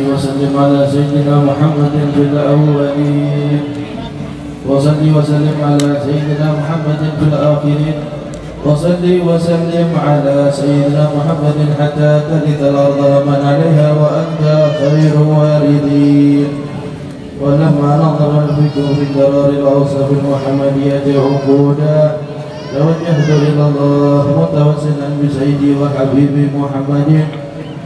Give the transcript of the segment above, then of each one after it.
وسلم على سيدنا محمد في الأولين وصل وسلم على سيدنا محمد في الآخرين وصل وسلم على سيدنا محمد حتى ترث الأرض من عليها وأنت خير الوارثين. ولما نظر الفكر في قرار الأوصاف المحمدية عقودا توجهت إلى الله متوسلا بسيدي وحبيبي محمد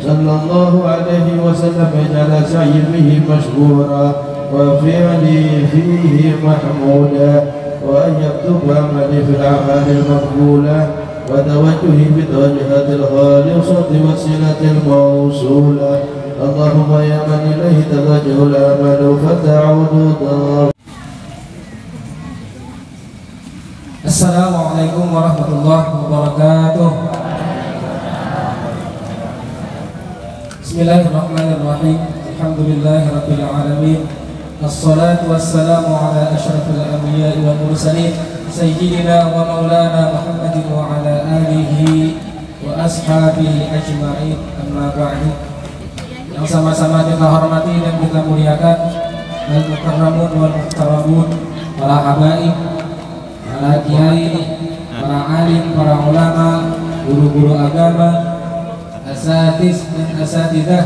صلى الله عليه وسلم يجعل سعي به مشكورا وفعلي فيه محمودا وأن يكتب عملي في الأعمال المقبولة وتوجهي بالوجهات الخالصة والصلة الموصولة. اللهم يا من إليه توجه الآمال فتعود ضار. Assalamualaikum warahmatullahi wabarakatuh. Bismillahirrahmanirrahim. Alhamdulillahirabbil alamin. Assalatu wassalamu ala asyrafil anbiya'i wal mursalin sayyidina wa maulana Muhammadin wa ala alihi wa ashabihi ajma'in. Amma ba'du. Yang sama-sama kita hormati dan kita muliakan al-mukarramun wal muhtaramun, para habaib, para kiai, para alim, para ulama, guru-guru agama, asatiz dan asatidah,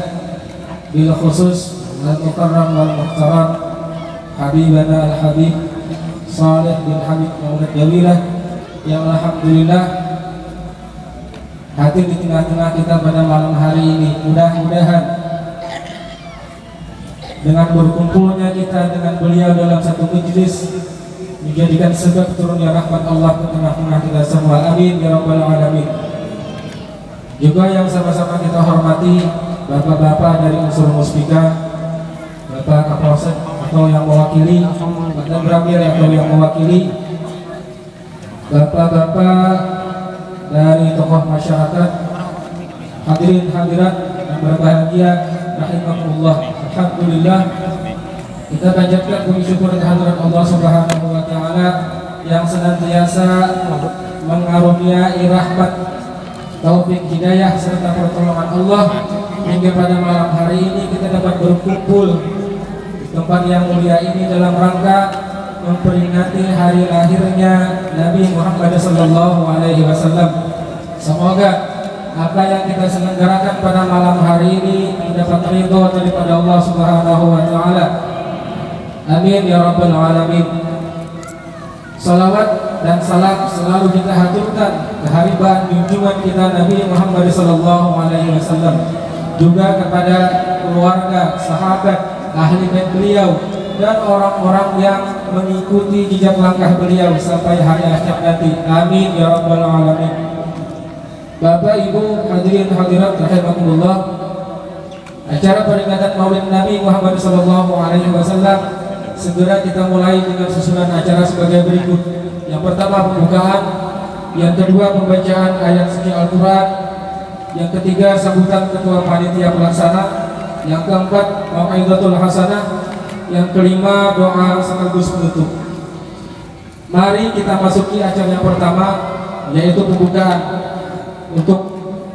bil khusus al-mukarram wal muhtaram Habibana al-Habib Saleh bin Habib Maulid Jawilah, yang alhamdulillah hadir di tengah-tengah kita pada malam hari ini. Mudah-mudahan dengan berkumpulnya kita dengan beliau dalam satu majlis menjadikan sebab turunnya rahmat Allah ke tengah-tengah kita semua. Amin ya rabbal alamin. Juga yang sama-sama kita hormati bapak-bapak dari unsur muspika, bapak kapolsek atau yang mewakili, bapak Bramil atau yang mewakili, bapak-bapak dari tokoh masyarakat, hadirin hadirat yang berbahagia rahimakumullah. Alhamdulillah, kita panjatkan puji syukur kehadirat Allah Subhanahu wa taala yang senantiasa mengaruniai rahmat, taufik, hidayah serta pertolongan Allah hingga pada malam hari ini kita dapat berkumpul di tempat yang mulia ini dalam rangka memperingati hari lahirnya Nabi Muhammad SAW. Semoga apa yang kita selenggarakan pada malam hari ini mendapat ridho daripada Allah Subhanahu wa taala. Amin ya rabbal alamin. Salawat dan salam selalu kita haturkan kehadiran junjungan kita Nabi Muhammad SAW, juga kepada keluarga, sahabat, ahli bait beliau dan orang-orang yang mengikuti jejak langkah beliau sampai hari akhir nanti. Amin ya rabbal alamin. Bapak Ibu hadirin hadirat rahimakumullah, acara peringatan Maulid Nabi Muhammad SAW segera kita mulai dengan susunan acara sebagai berikut. Yang pertama pembukaan, yang kedua pembacaan ayat suci Al-Quran, yang ketiga sambutan ketua panitia pelaksana, yang keempat mau'izatul hasanah, yang kelima doa sekaligus penutup. Mari kita masuki acara yang pertama, yaitu pembukaan. Untuk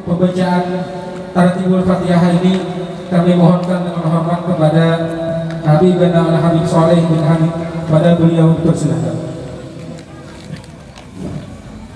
pembacaan Tartibul Fatihah ini kami mohonkan dengan hormat kepada Habibana al-Habib Saleh bin Habib, pada beliau dipersilakan.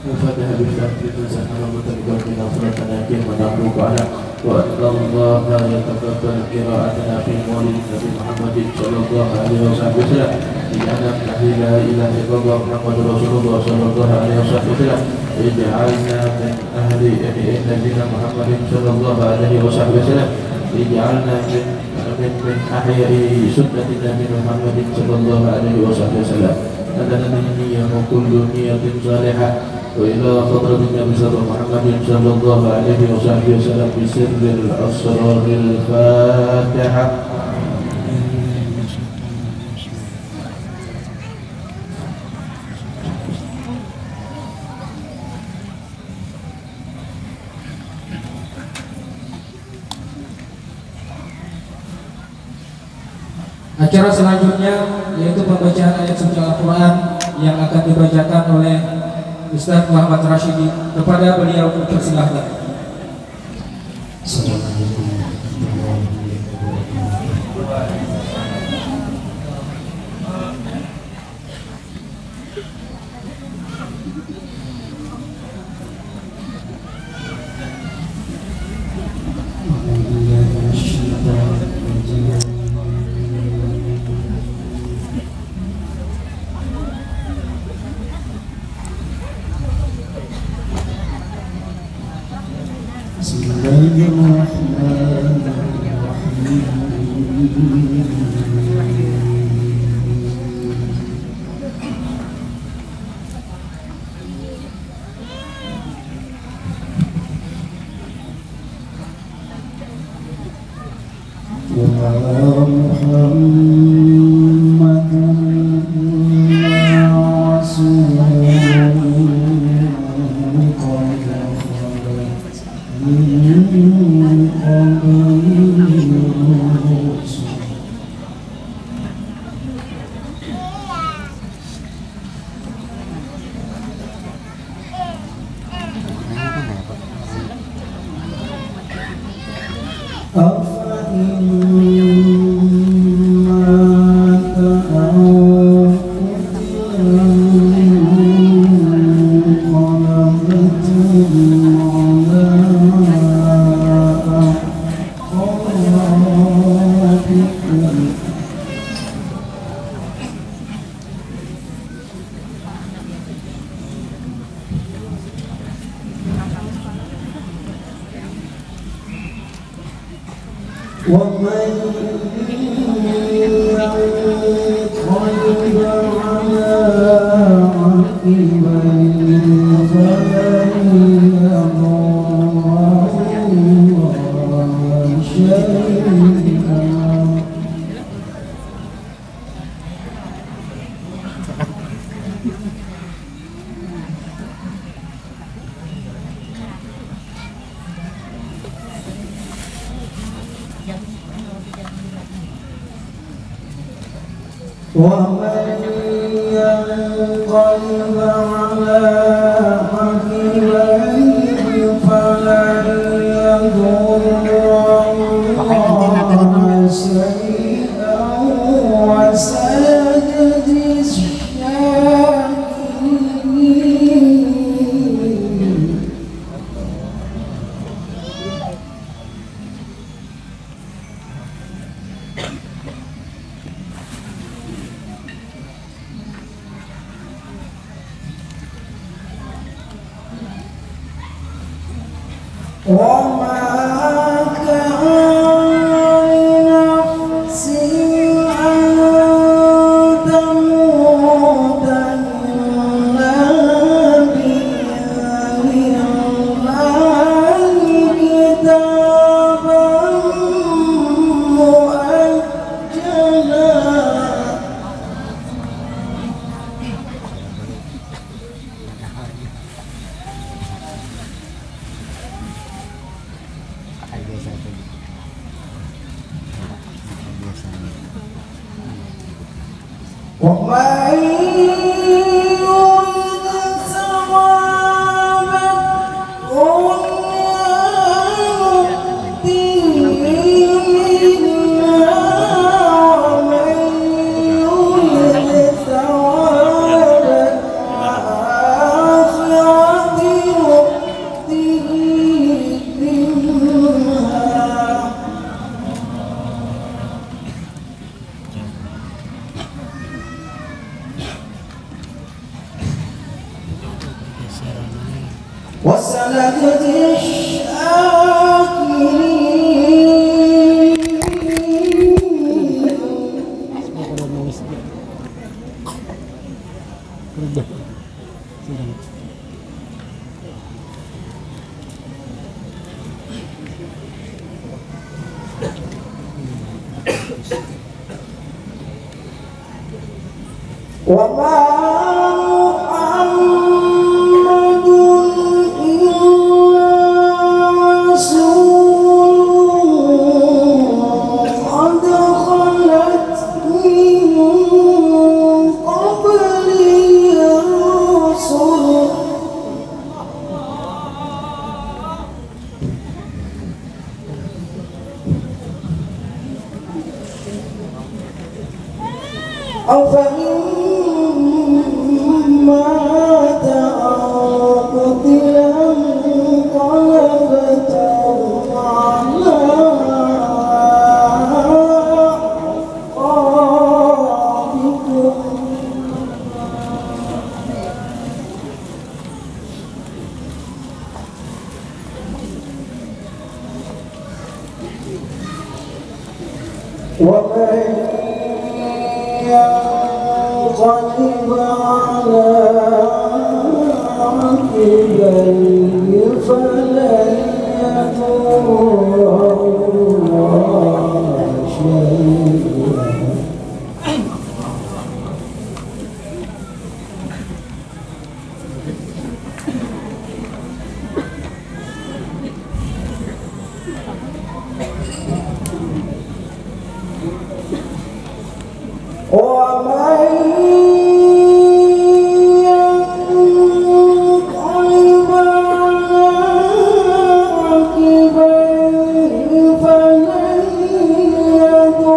Al-Fatihah bi-Fatihah Assalamualaikum warahmatullahi wabarakatuh. Wa Allah yataqabbal qira'atana fi maulid Nabi Muhammad sallallahu alaihi wasallam. Ij'alna la ilaha illallah Muhammadur Rasulullah sallallahu alaihi wasallam. Ij'alna min ahli Nabi Muhammad sallallahu alaihi wasallam. Ij'alna min ahya'i sunnati Nabi Muhammad sallallahu alaihi wasallam. Adana niyyah wa kullu niyatin salihah wa ila hadratin Nabi Muhammad sallallahu alaihi wasallam bi sirril asraril Fatihah. Acara selanjutnya yaitu pembacaan ayat suci Al-Quran yang akan dibacakan oleh Ustaz Muhammad Rashidi. Kepada beliau dipersilahkan. Assalamualaikum warahmatullahi wabarakatuh. ومن ينقلب على عقبيه فلن يضر الله شيئا ومن ينقلب على عقبيه فلن يضر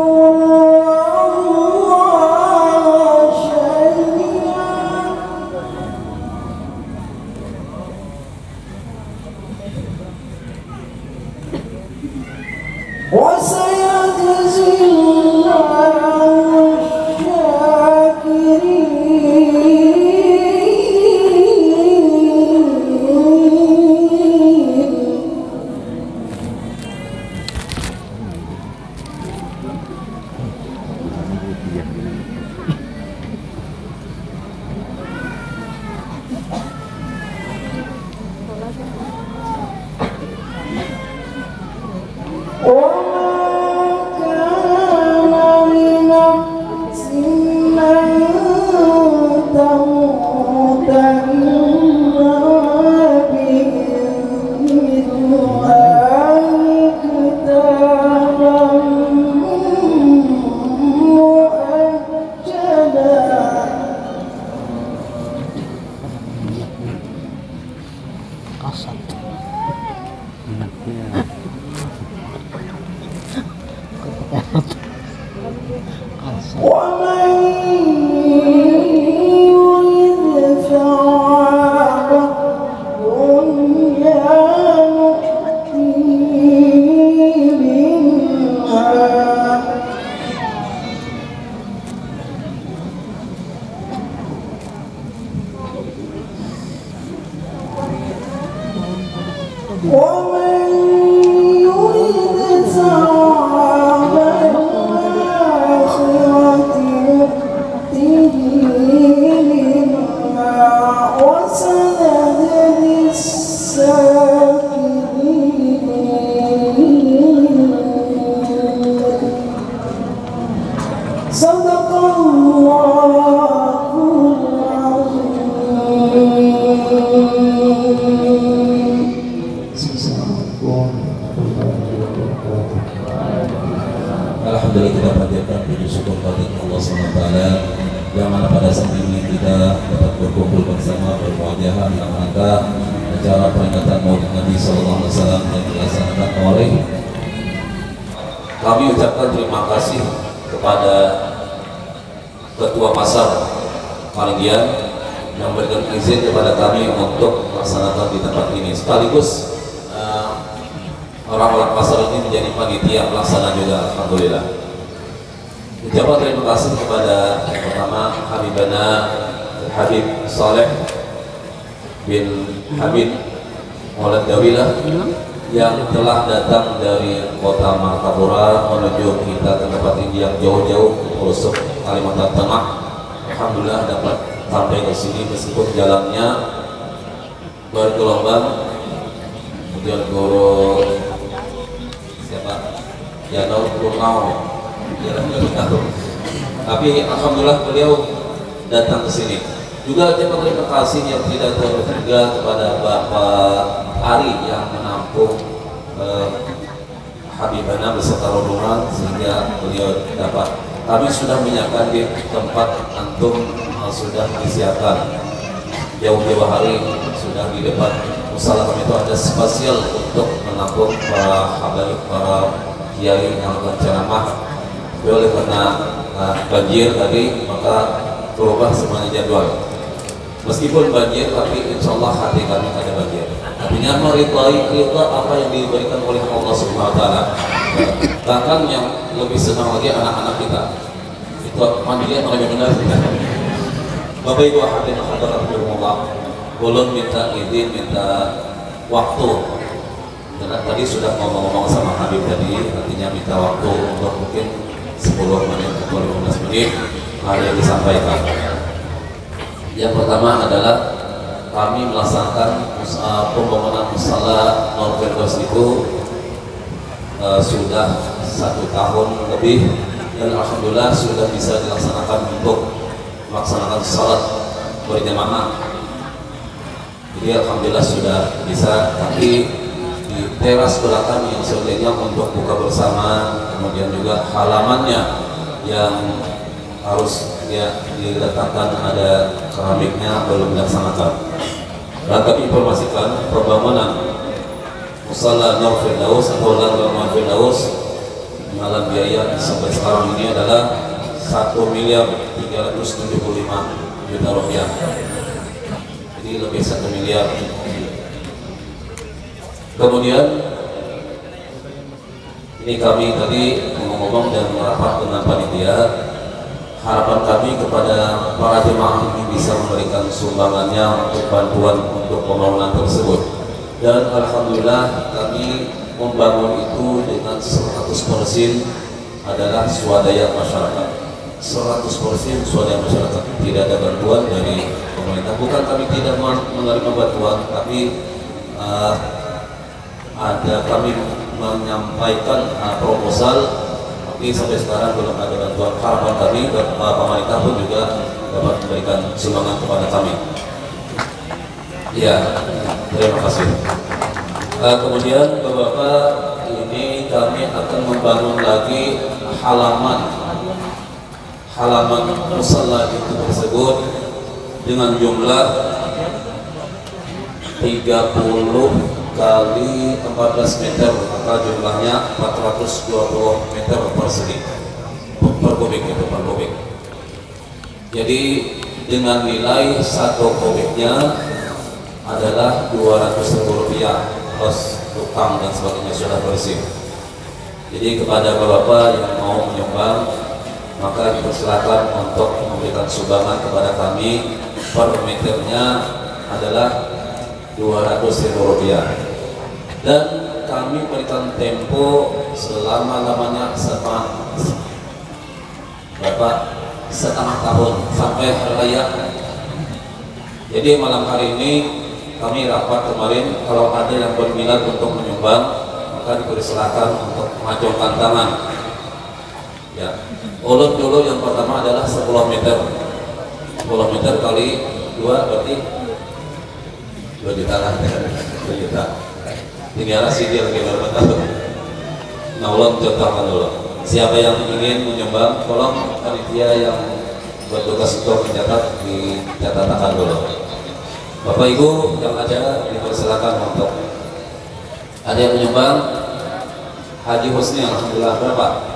الله شيئا وسيجزي الله ومن يرد ثواب الدنيا نؤتيه منها ومن يرد ثواب الآخرة نؤته منها وسنجزي الشاكرين صدق الله العظيم. Alhamdulillah kita panjatkan puji syukur kepada Allah SWT yang mana pada saat ini kita dapat berkumpul bersama bermuajahan dalam rangka acara peringatan Maulid Nabi SAW yang dilaksanakan oleh kami ucapkan terima kasih kepada Ketua Pasar Malindian yang memberikan izin kepada kami untuk melaksanakan di tempat ini sekaligus orang-orang pasar ini menjadi panitia pelaksana juga. Alhamdulillah. Ucapan terima kasih kepada yang pertama Habibana Habib Saleh bin Habib Maulad Dawilah yang telah datang dari kota Martapura menuju kita ke tempat ini yang jauh-jauh ke pelosok Kalimantan Tengah. Alhamdulillah dapat sampai ke sini meskipun jalannya bergelombang. Kemudian guru siapa? Yanur Purnao. Tapi alhamdulillah beliau datang ke sini. Juga terima kasih yang tidak terhingga kepada Bapak Ari yang menampung Habibana beserta rombongan sehingga beliau dapat. Kami sudah menyiapkan di tempat antum sudah disiapkan jauh-jauh hari sudah di depan musala kami itu ada spasial untuk menampung para habaib, para kiai yang akan ceramah. Oleh karena banjir tadi maka berubah semuanya jadwal. Meskipun banjir tapi insya Allah hati kami ada banjir. Artinya meridai kita apa yang diberikan oleh Allah Subhanahu Wa Taala. Bahkan yang lebih senang lagi anak-anak kita. Itu mandian oleh benar. Bapak Ibu hadirin hadirat Allah, ulun minta izin, minta waktu. Karena tadi sudah ngomong-ngomong sama Habib tadi, artinya minta waktu untuk mungkin 10 menit atau 15 menit ada yang disampaikan. Yang pertama adalah kami melaksanakan pembangunan musala Nur Firdaus itu sudah 1 tahun lebih, dan alhamdulillah sudah bisa dilaksanakan untuk melaksanakan salat berjamaah. Jadi alhamdulillah sudah bisa, tapi di teras belakang yang sebetulnya untuk buka bersama, kemudian juga halamannya yang harus ya diletakkan ada keramiknya belum dilaksanakan. Dan kami informasikan pembangunan musala Nur Firdaus atau Langgam Nur Firdaus dengan biaya sampai sekarang ini adalah 1.375.000.000 rupiah. Jadi lebih 1 miliar. Kemudian ini kami tadi ngomong dan merapat dengan panitia. Harapan kami kepada para jemaah ini bisa memberikan sumbangannya untuk bantuan untuk pembangunan tersebut. Dan alhamdulillah kami membangun itu dengan 100% adalah swadaya masyarakat. 100% swadaya masyarakat. Tidak ada bantuan dari pemerintah. Bukan kami tidak menerima bantuan, tapi ada kami menyampaikan proposal. Tapi sampai sekarang belum ada bantuan. Harapan kami dan pemerintah pun juga dapat memberikan sumbangan kepada kami. Ya, terima kasih. Kemudian Bapak, ini kami akan membangun lagi halaman musala itu tersebut dengan jumlah 30 kali 14 meter, maka jumlahnya 420 meter persegi per kubik itu per kubik. Jadi dengan nilai 1 kubiknya adalah 200.000 rupiah plus tukang dan sebagainya sudah bersih. Jadi kepada bapak yang mau menyumbang, maka dipersilakan untuk memberikan sumbangan kepada kami. Per meternya adalah 200.000 rupiah. Dan kami berikan tempo selama-lamanya setengah tahun sampai hari raya. Jadi malam hari ini kami rapat kemarin, kalau ada yang berminat untuk menyumbang maka dipersilakan untuk mengacungkan tangan. Ya, ulut dulu yang pertama adalah 10 meter. 10 meter kali 2 berarti 2 juta lah. 2 juta. Ini arah sih dia lagi berbentuk. Nah, ulang contohkan dulu. Siapa yang ingin menyumbang, tolong panitia yang bertugas untuk mencatat dicatatkan dulu. Bapak Ibu yang ada dipersilakan untuk. Ada yang menyumbang? Haji Husni, alhamdulillah berapa?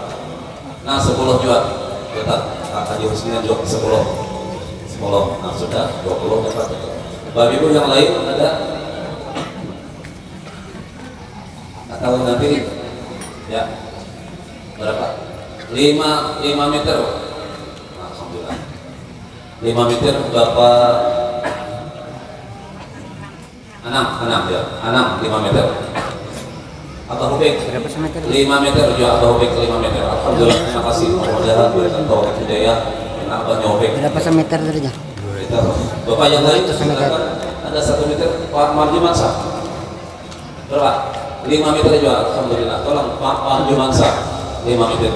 Nah, 10 juta. Haji Husni juga 10. Nah, sudah 20 dapat. Bapak Ibu yang lain ada? Atau nanti ya berapa? 5 meter. Alhamdulillah. 5 meter Bapak Anam ya. Anam 5 meter. Abah Hubik 5 meter juga. Abah Hubik 5 meter. Alhamdulillah, terima kasih. Mudah-mudahan berikan taufik hidayah dan Abahnya Hubik. Berapa meter saja? Bapak yang lain silakan. Ada 1 meter. Pak Marjumansa berapa? 5 meter juga. Alhamdulillah. Tolong Pak Marjumansa 5 meter.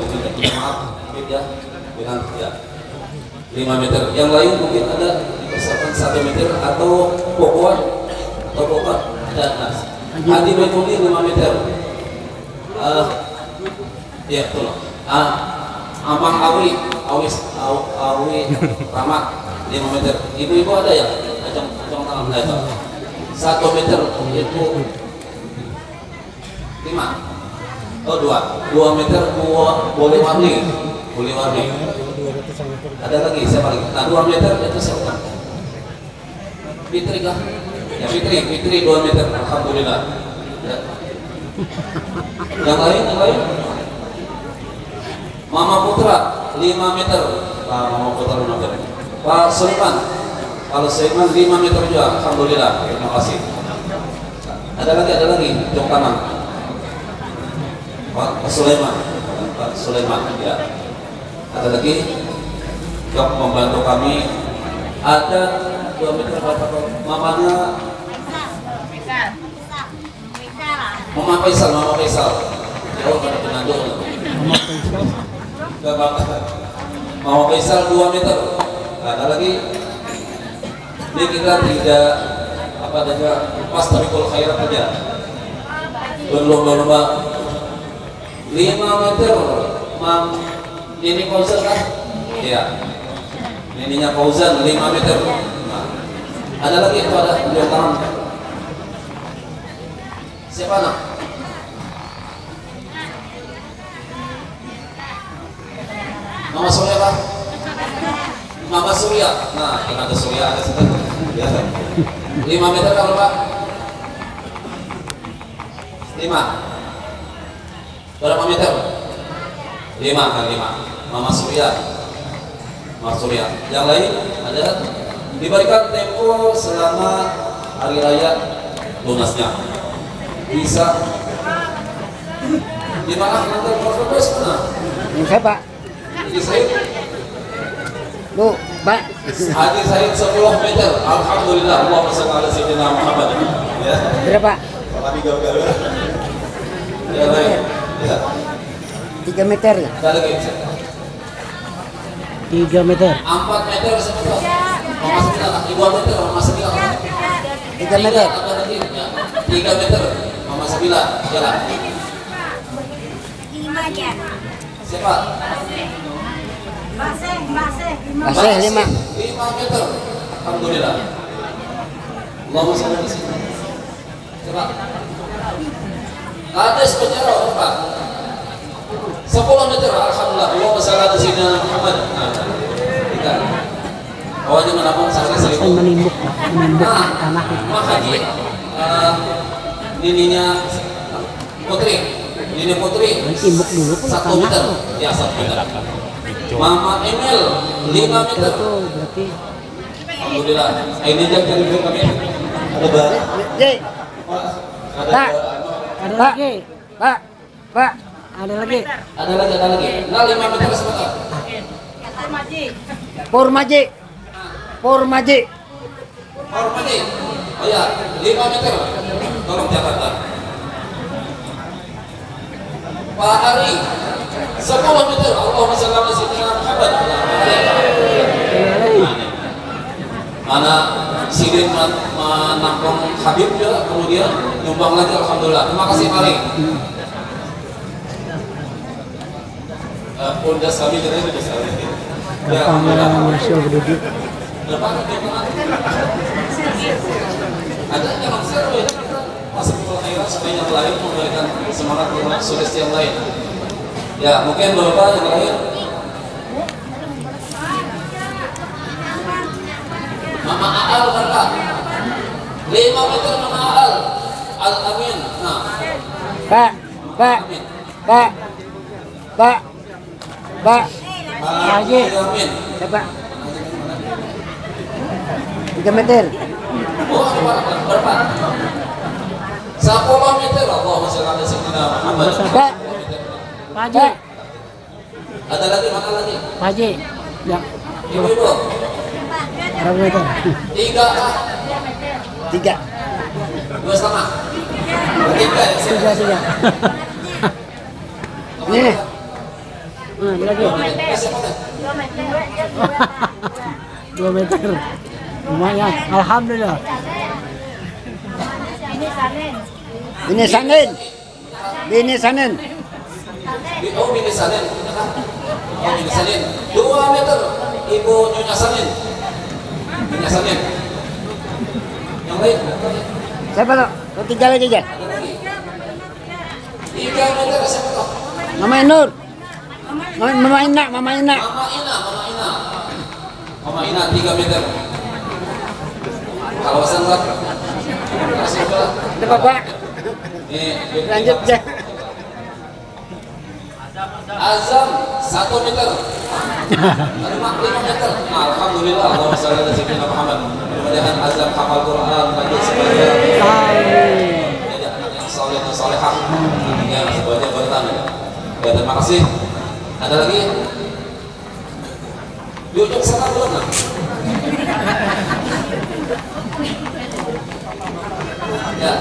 Maaf ya, bilang ya 5 meter. Yang lain mungkin ada misalkan 1 meter atau pokok ada. Adi Baituni 5 meter. Ya tolong. Amang Awi Ramak 5 meter. Ibu-ibu ada ya? Ajang tangan itu 1 meter itu 5. Oh 2 meter boleh warni. Ada lagi siapa lagi? Nah 2 meter itu siapa? Fitri kah? Ya Fitri 2 meter. Alhamdulillah. Ya. Yang lain? Mama Putra 5 meter. Mama Putra 5 meter. Pak Sulaiman. Kalau Sulaiman 5 meter juga. Alhamdulillah. Terima kasih. Ada lagi. Jok tangan. Pak Sulaiman ya. Ada lagi yang membantu kami. Ada 2 meter berapa? Mamanya Mama Faisal. Jauh pada penandung. Mama Faisal 2 meter. Ada lagi. Ini kita tidak apa saja pas tapi kalau khairat saja. Berlomba-lomba 5 meter. Ini Fauzan kan? Iya. Ininya Fauzan 5 meter. Nah, ada lagi itu ada di tangan. Siapa nak? Mama Surya Pak? Mama Surya. Nah, yang ada Surya ada situ. Ya. 5 meter kalau Pak? 5. Berapa meter? 5 kali 5. Mama Surya. Mama Surya. Yang lain ada diberikan tempo selama hari raya lunasnya. Bisa. Di mana nanti proses mana? Saya Pak. Haji Said. Bu, Pak. Haji Said 10 meter. Alhamdulillah. Allahumma shalli ala sayyidina Muhammad. Ya. Berapa? Kami gagal. Ya baik. Ya. 3 meter ya? Ada lagi. 3 meter. 4 meter sebetulnya. Mama Sabila, 2 meter. Mama Sabila. 3 meter. 3 meter. Mama Sabila, jalan. 5 aja. Siapa? Masih 5. 5 meter. Alhamdulillah. Allahumma shalli ala sayyidina. Siapa? Ada sebenarnya Pak. 10 meter. Alhamdulillah. Allahumma shalli ala sayyidina Muhammad. Nah, kita. Awalnya menabung sakit seribu. Menimbuk tanah. Haji, nininya Putri. Nini Putri. Timbuk dulu pun 1 meter. Ya 1 meter. Mama Emil 5 meter. Berarti. Alhamdulillah. Ini jam dari kami. Ada barang. Pak. Ada lagi. Pak. Ada lagi. Ada lagi. Nah 5 meter sebentar. Purmaji. Hormati. Oh ya, 5 meter. Tolong Jakarta. Pak Ari 10 meter. Allahumma shalli ala sayyidina Muhammad. Mana Sidin menampung Habib juga, kemudian nyumbang lagi. Alhamdulillah. Terima kasih Mari. Pondas kami jadi lebih sekali. Ya, Masih berduduk. Ada yang maksud masuk ke khairat supaya yang lain memberikan semangat untuk sugesti yang lain. Ya, mungkin Bapak yang lain. Mama Aal berkah 5 meter Mama Aal. Al-Amin. Nah. Pak. Haji. Amin. Coba. 3 meter. Oh, berapa? 10 meter. Allahumma shalli ala sayyidina Muhammad. Pak. Haji. Ada lagi, mana lagi? Haji. Ya. Ibu-ibu. Berapa meter? 3. 3. 2,5. 3 ya. 3. Ini. Lagi. 2 meter. Lumayan. Alhamdulillah. Ini Sanin. Oh, Mini Sanin. Oh, Mini Sanin. 2 meter. Ibu Nyonya Sanin. Nyonya Sanin. Yang lain? Siapa tuh? 3 lagi aja. 3 meter siapa tuh? Mama Nur. Mama Ina. Mama Ina 3 meter. Kawasan Pak. Kasih Pak. Ada Bapak. Ini Lanjut ya. Azam 1 meter. 5 meter. Alhamdulillah. Allahumma shalli ala sayyidina Muhammad. Mudah-mudahan Azam hafal Quran lanjut sebagai anak yang saleh dan salehah. Ya, sebagai bertanya. Ya, terima kasih. Ada lagi? Ya.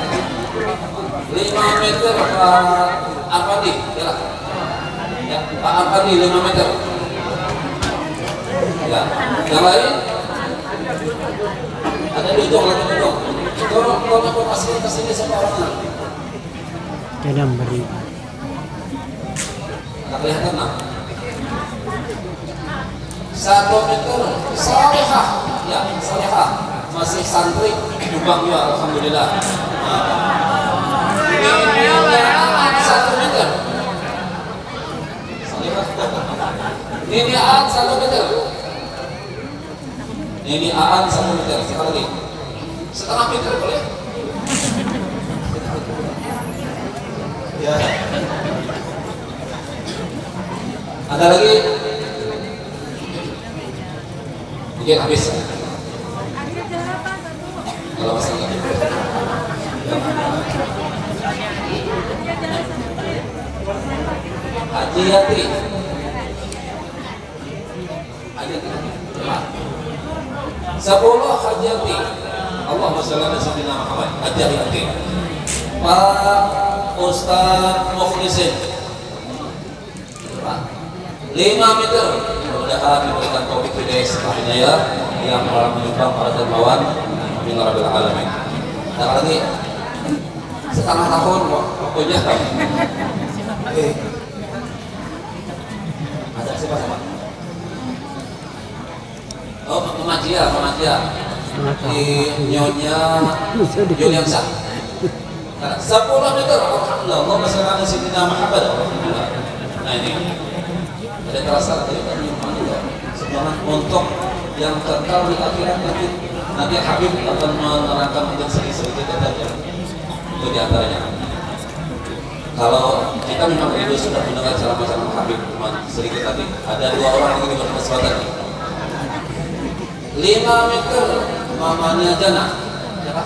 5 meter apa nih? Ya, Pak Arpandi 5 meter. Ya, yang lain? Ada dihitung lagi dong. Tolong informasikan ke sini siapa orangnya. Jangan beri. Tak kelihatan nah. 1 meter. Salehah. Ya, salehah. Masih santri Jubang ya, alhamdulillah. Ini 1 meter. Ini Aan 1 meter. Ini Aan 1 meter. Sekali lagi. Setengah meter boleh? Ya. Ada lagi? Oke, habis. Kalau masalah Haji Yati. Haji Yati. 10 Haji Yati. Allahumma shalli ala sayyidina Muhammad. Haji Yati. Pak Ustaz Mukhlisin. 5 meter. Mudah-mudahan diberikan taufik hidayah serta hidayah yang telah menyumbang para dermawan. Amin ya rabbal alamin. Dan lagi setengah tahun pokoknya. Ada siapa sama? Oh, Mamadia. Di Nyonya Yuliansa. 10 meter. Alhamdulillah. Allahumma shalli ala sayyidina Muhammad. Nah ini ada terasa sebenarnya untuk yang kekal di akhirat nanti Habib akan menerangkan mungkin sedikit saja itu diantaranya. Kalau kita memang itu sudah mendengar ceramah Habib cuma sedikit tadi, ada 2 orang lagi di kesempatan ini. 5 meter mamanya Jana, siapa?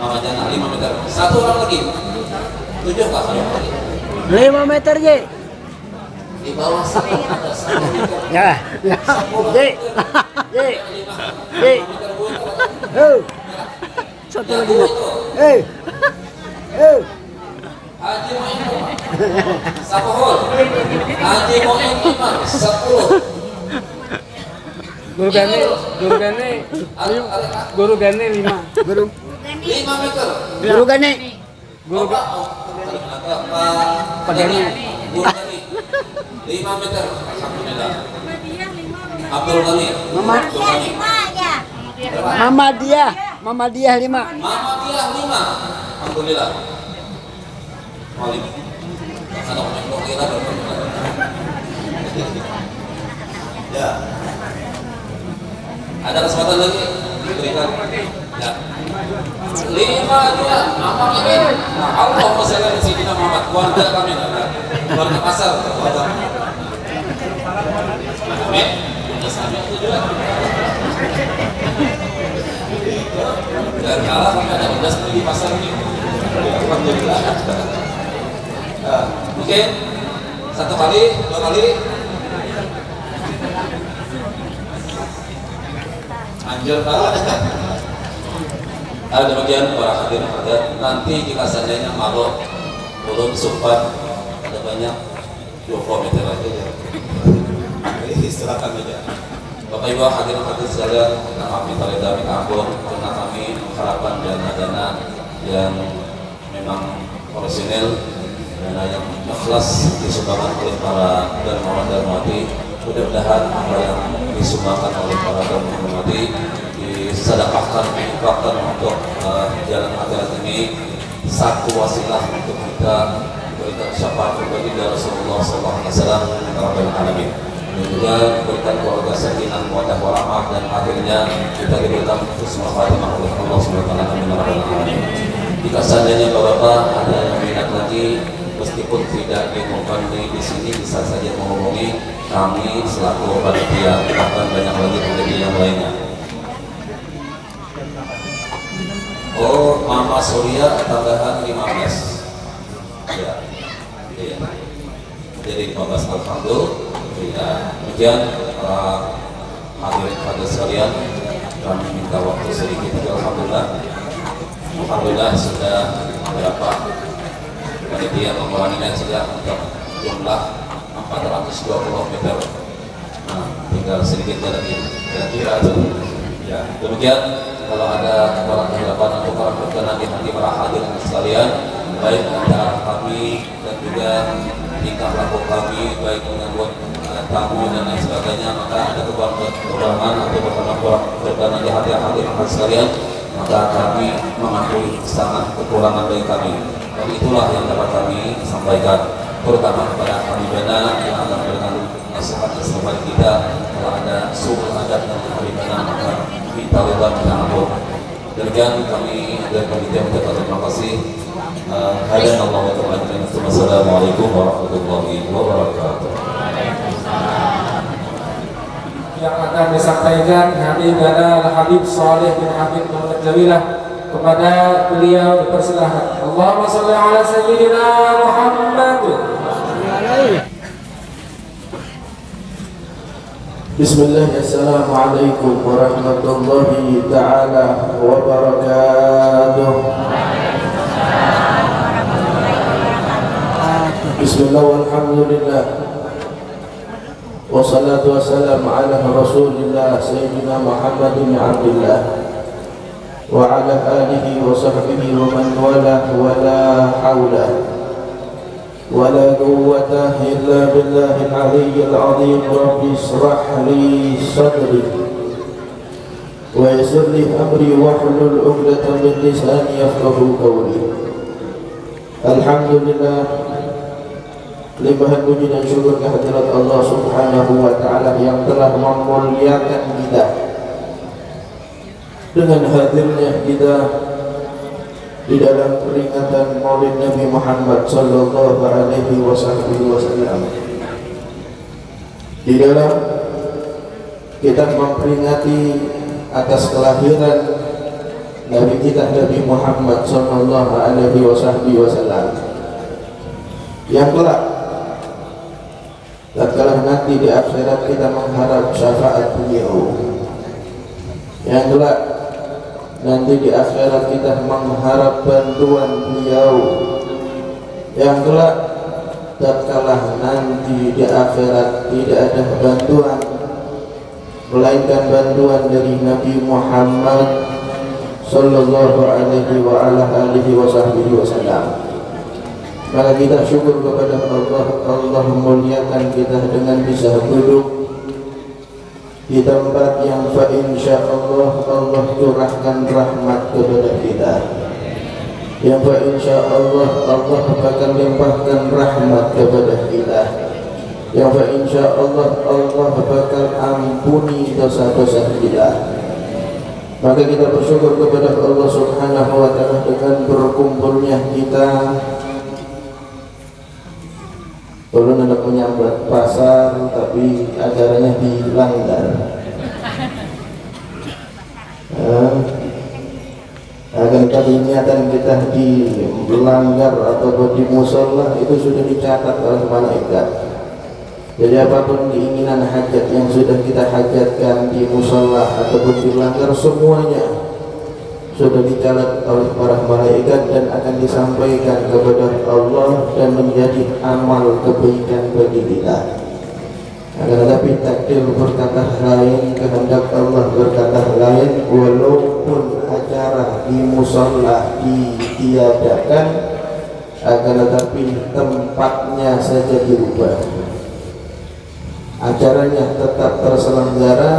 Mama Jana 5 meter. 1 orang lagi 7 kah? 5 meter je. Di bawah sana ada 1 meter. Ya. Je. Satu lagi. Haji Muin Sapohol. Haji Muin Imam 10. Guru Gane 5. 5 meter. Guru Gane. Pak Gani. Guru Gani 5 meter. Alhamdulillah. Abdul Gani. Mama dia 5. Mama dia 5. Alhamdulillah. Malik. Ada orang yang kira ya. Ada kesempatan lagi diberikan. Ya. 5 dia. Mama ini. Nah, Allahumma shalli ala sayyidina Muhammad. Keluarga kami. Keluarga pasar. Amin. Amin itu juga. Dan kalah kami ada industri di pasar ini. Alhamdulillah. Mungkin 1 kali, 2 kali. Anjir kalah. Ada bagian para hadirin hadirat. Nanti jika seandainya mabok, belum sempat, ada banyak 20 meter lagi. Jadi silakan aja. Bapak Ibu hadirin hadirat sekalian, kami minta ampun karena kami mengharapkan dana-dana yang memang orisinil, dana yang ikhlas disumbangkan oleh para dermawan darmawati. Mudah-mudahan apa yang disumbangkan oleh para dermawan darmawati disedekahkan, diinfakkan untuk jalan akhirat ini, satu wasilah untuk kita berikan syafaat kepada Rasulullah SAW Rabbil Alamin. Dan juga berikan keluarga sakinah, mawaddah warahmah, dan akhirnya kita diberikan husnul khatimah oleh Allah SWT. Jika seandainya Bapak ada yang minat lagi, meskipun tidak diumumkan di sini, bisa saja menghubungi kami selaku panitia, bahkan banyak lagi panitia yang lainnya. Oh, Mama Surya tambahan 15. Ya. Iya. Jadi 15 alhamdulillah. Ya, kemudian hadirin pada sekalian, kami minta waktu sedikit. Alhamdulillah Alhamdulillah sudah beberapa panitia memperhatikan sudah untuk jumlah 420 meter. Nah, tinggal sedikit lagi kira-kira itu. Ya, demikian. Kalau ada orang harapan atau orang berkenan di hati para hadirin sekalian, baik antara kami dan juga tingkah laku kami, baik menyambut tamu dan lain sebagainya, maka ada kekurangan atau berkenan di hati hadirin sekalian, maka kami mengakui sangat kekurangan dari kami. Dan itulah yang dapat kami sampaikan, terutama kepada kami bina yang akan memberikan nasihat kepada kita. Kalau ada suhu adat dan kami bina, maka minta lebar minta ampun. Demikian kami dari panitia mengucapkan terima kasih. Hadanallahu wa ta'ala. Wassalamualaikum warahmatullahi wabarakatuh. Yang akan disampaikan Habib Habib Saleh bin Habib Muhammad Jawilah, kepada beliau dipersilahkan. Allahumma shalli ala sayyidina Muhammad. Bismillah, assalamualaikum warahmatullahi ta'ala wabarakatuh. Bismillah walhamdulillah, wassalatu wassalamu ala rasulillah sayyidina Muhammad bin Abdullah wa ala alihi wa sahbihi wa man wala wa la hawla ولا قوة إلا بالله العلي العظيم. رب اشرح لي صدري ويسر لي أمري واحلل عقدة من لساني يفقهوا قولي. Alhamdulillah, limpahan puji dan syukur kehadirat Allah Subhanahu wa Ta'ala yang telah memuliakan kita dengan hadirnya kita di dalam peringatan Maulid Nabi Muhammad sallallahu alaihi wasallam. Di dalam kita memperingati atas kelahiran Nabi kita Nabi Muhammad sallallahu alaihi wasallam yang kelak tatkala nanti di akhirat kita mengharap syafaat beliau, yang kelak nanti di akhirat kita mengharap bantuan beliau, yang kelak tatkala nanti di akhirat tidak ada bantuan melainkan bantuan dari Nabi Muhammad sallallahu alaihi wa ala alihi wasallam. Maka kita syukur kepada Allah. Allah memuliakan kita dengan bisa duduk di tempat yang fa insyaallah Allah curahkan rahmat kepada kita, yang fa insyaallah Allah akan limpahkan rahmat kepada kita, yang fa insyaallah Allah bakal ampuni dosa-dosa kita. Maka kita bersyukur kepada Allah Subhanahu wa Ta'ala dengan berkumpulnya kita. Belum hendak menyambat pasar tapi acaranya dilanggar. Akan tetapi niatan kita dilanggar atau di musola itu sudah dicatat oleh malaikat. Jadi apapun keinginan hajat yang sudah kita hajatkan di musola ataupun dilanggar, semuanya sudah dicatat oleh para malaikat dan akan disampaikan kepada Allah dan menjadi amal kebaikan bagi kita. Akan tetapi takdir berkata lain, kehendak Allah berkata lain. Walaupun acara di musola ditiadakan, akan tetapi tempatnya saja dirubah. Acaranya tetap terselenggara,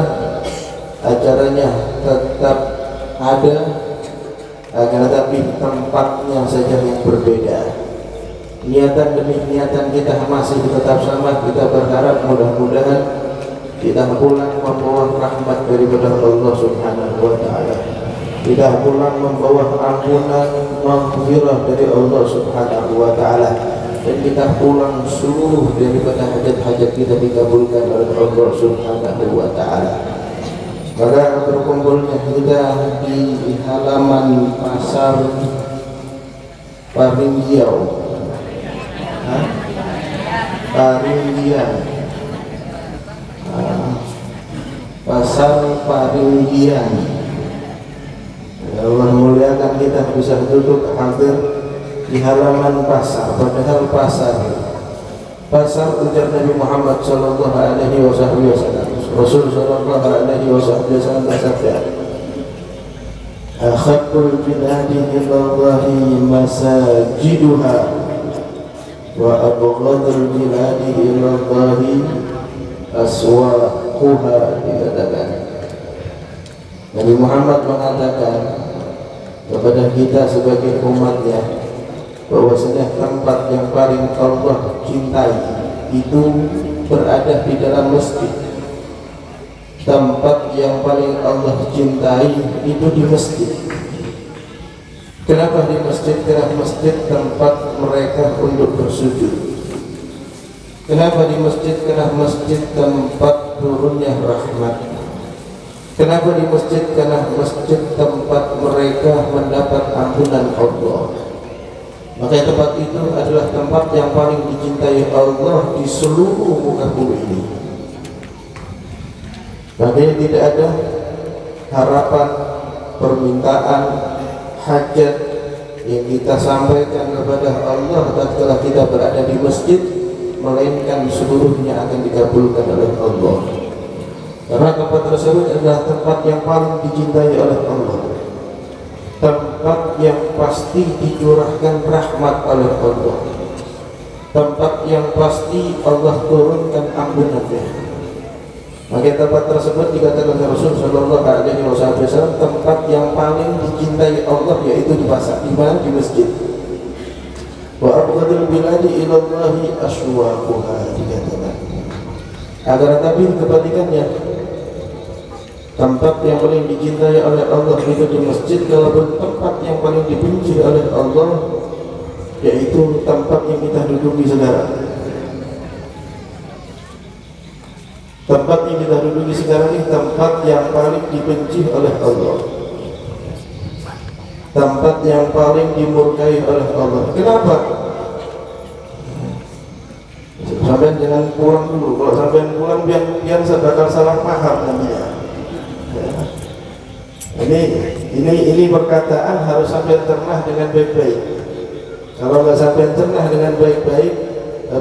acaranya tetap ada, akan tetapi tempatnya saja yang berbeda. Niatan demi niatan kita masih tetap sama. Kita berharap mudah-mudahan kita pulang membawa rahmat daripada Allah Subhanahu wa Ta'ala. Kita pulang membawa ampunan, maghfirah dari Allah Subhanahu wa Ta'ala, dan kita pulang seluruh daripada hajat-hajat kita dikabulkan oleh Allah Subhanahu wa Ta'ala. Maka berkumpulnya kita di halaman pasar Paringgiau, Paringgian, pasar Paringgian, ya, Allah muliakan kita bisa duduk hadir di halaman pasar, padahal pasar ujar Nabi Muhammad sallallahu alaihi wasallam. Rasul sallallahu alaihi wasallam bersabda, "Akhatul biladi ilallahi masajiduha wa abghadul biladi ilallahi aswaquha." Dikatakan Nabi Muhammad mengatakan kepada kita sebagai umatnya bahwasanya tempat yang paling Allah cintai itu berada di dalam masjid. Tempat yang paling Allah cintai itu di masjid. Kenapa di masjid? Karena masjid tempat mereka untuk bersujud. Kenapa di masjid? Karena masjid tempat turunnya rahmat. Kenapa di masjid? Karena masjid tempat mereka mendapat ampunan Allah. Maka tempat itu adalah tempat yang paling dicintai Allah di seluruh muka bumi ini. Makanya tidak ada harapan, permintaan, hajat yang kita sampaikan kepada Allah tatkala kita berada di masjid, melainkan seluruhnya akan dikabulkan oleh Allah. Karena tempat tersebut adalah tempat yang paling dicintai oleh Allah, tempat yang pasti dicurahkan rahmat oleh Allah, tempat yang pasti Allah turunkan ampunannya. Maka tempat tersebut dikatakan Rasul sallallahu alaihi wasallam tempat yang paling dicintai Allah, yaitu di pasar, di mana? Di masjid. Wa abghadul biladi ilallahi aswaquha, dikatakan. Agar tapi kebalikannya, tempat yang paling dicintai oleh Allah itu di masjid, kalaupun tempat yang paling dibenci oleh Allah yaitu tempat yang kita duduki sekarang. Tempat yang kita duduki sekarang ini tempat yang paling dibenci oleh Allah, tempat yang paling dimurkai oleh Allah. Kenapa? Sampai jangan pulang dulu. Kalau sampai pulang biar saya bakal salah paham nantinya. Ini perkataan harus sampai terjemah dengan baik-baik. Kalau nggak sampai terjemah dengan baik-baik,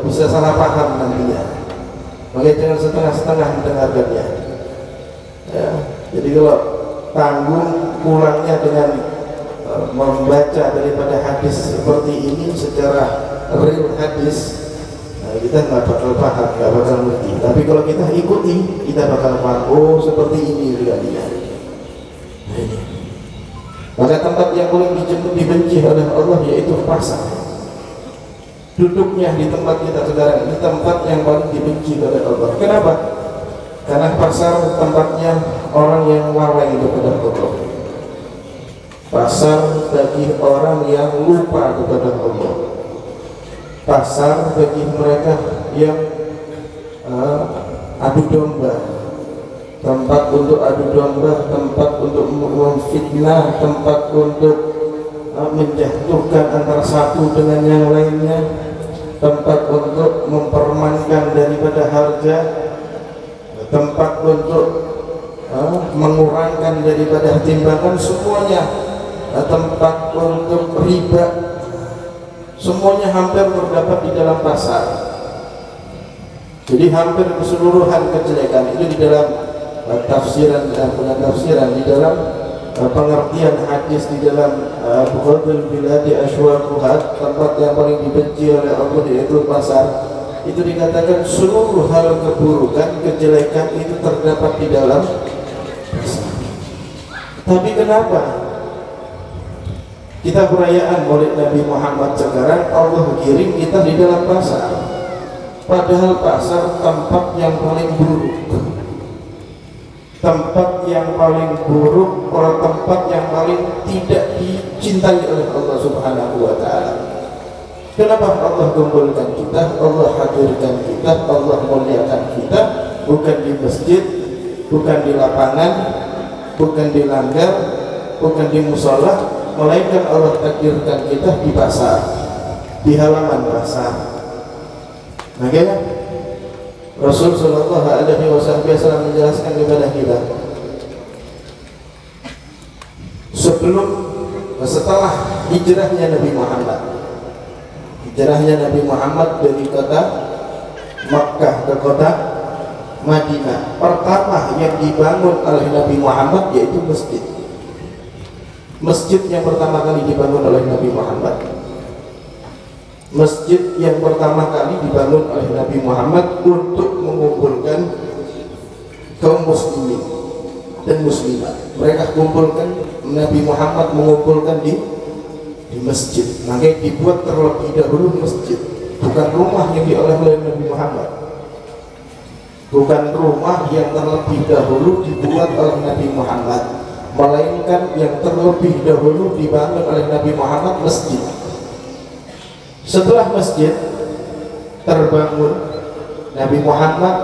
bisa salah paham nantinya. Makanya jangan setengah-setengah mendengarkannya. Ya, jadi kalau tanggung pulangnya dengan membaca daripada hadis seperti ini secara real hadis, kita nggak bakal paham, nggak bakal ngerti. Tapi kalau kita ikuti, kita bakal paham. Oh, seperti ini realinya. Maka tempat yang paling dibenci oleh Allah yaitu pasar. Duduknya di tempat kita sekarang ini tempat yang paling dibenci oleh Allah. Kenapa? Karena pasar tempatnya orang yang lalai kepada Allah. Pasar bagi orang yang lupa kepada Allah. Pasar bagi mereka yang adu domba. Tempat untuk adu domba, tempat untuk memfitnah, tempat untuk menjatuhkan antara satu dengan yang lainnya, tempat untuk mempermankan daripada harga, tempat untuk mengurangkan daripada timbangan, semuanya tempat untuk riba, semuanya hampir terdapat di dalam pasar. Jadi hampir keseluruhan kejelekan itu di dalam tafsiran dan penafsiran, di dalam pengertian hadis, di dalam abghadul biladi aswaquha, tempat yang paling dibenci oleh Allah yaitu pasar. Itu dikatakan seluruh hal keburukan, kejelekan itu terdapat di dalam pasar. Tapi kenapa kita perayaan Maulid Nabi Muhammad sekarang Allah kirim kita di dalam pasar? Padahal pasar tempat yang paling buruk, tempat yang paling buruk, atau tempat yang paling tidak dicintai oleh Allah Subhanahu wa Ta'ala. Kenapa Allah kumpulkan kita, Allah hadirkan kita, Allah muliakan kita? Bukan di masjid, bukan di lapangan, bukan di langgar, bukan di musola, melainkan Allah takdirkan kita di pasar, di halaman pasar. Makanya Rasul sallallahu alaihi wasallam menjelaskan kepada kita 10 setelah hijrahnya Nabi Muhammad. Hijrahnya Nabi Muhammad dari kota Makkah ke kota Madinah. Pertama yang dibangun oleh Nabi Muhammad yaitu masjid. Masjid yang pertama kali dibangun oleh Nabi Muhammad. Masjid yang pertama kali dibangun oleh Nabi Muhammad untuk mengumpulkan kaum muslimin dan muslimat. Mereka kumpulkan, Nabi Muhammad mengumpulkan di masjid. Makanya dibuat terlebih dahulu masjid, bukan rumah yang diolah oleh Nabi Muhammad, bukan rumah yang terlebih dahulu dibuat oleh Nabi Muhammad, melainkan yang terlebih dahulu dibangun oleh Nabi Muhammad masjid. Setelah masjid terbangun, Nabi Muhammad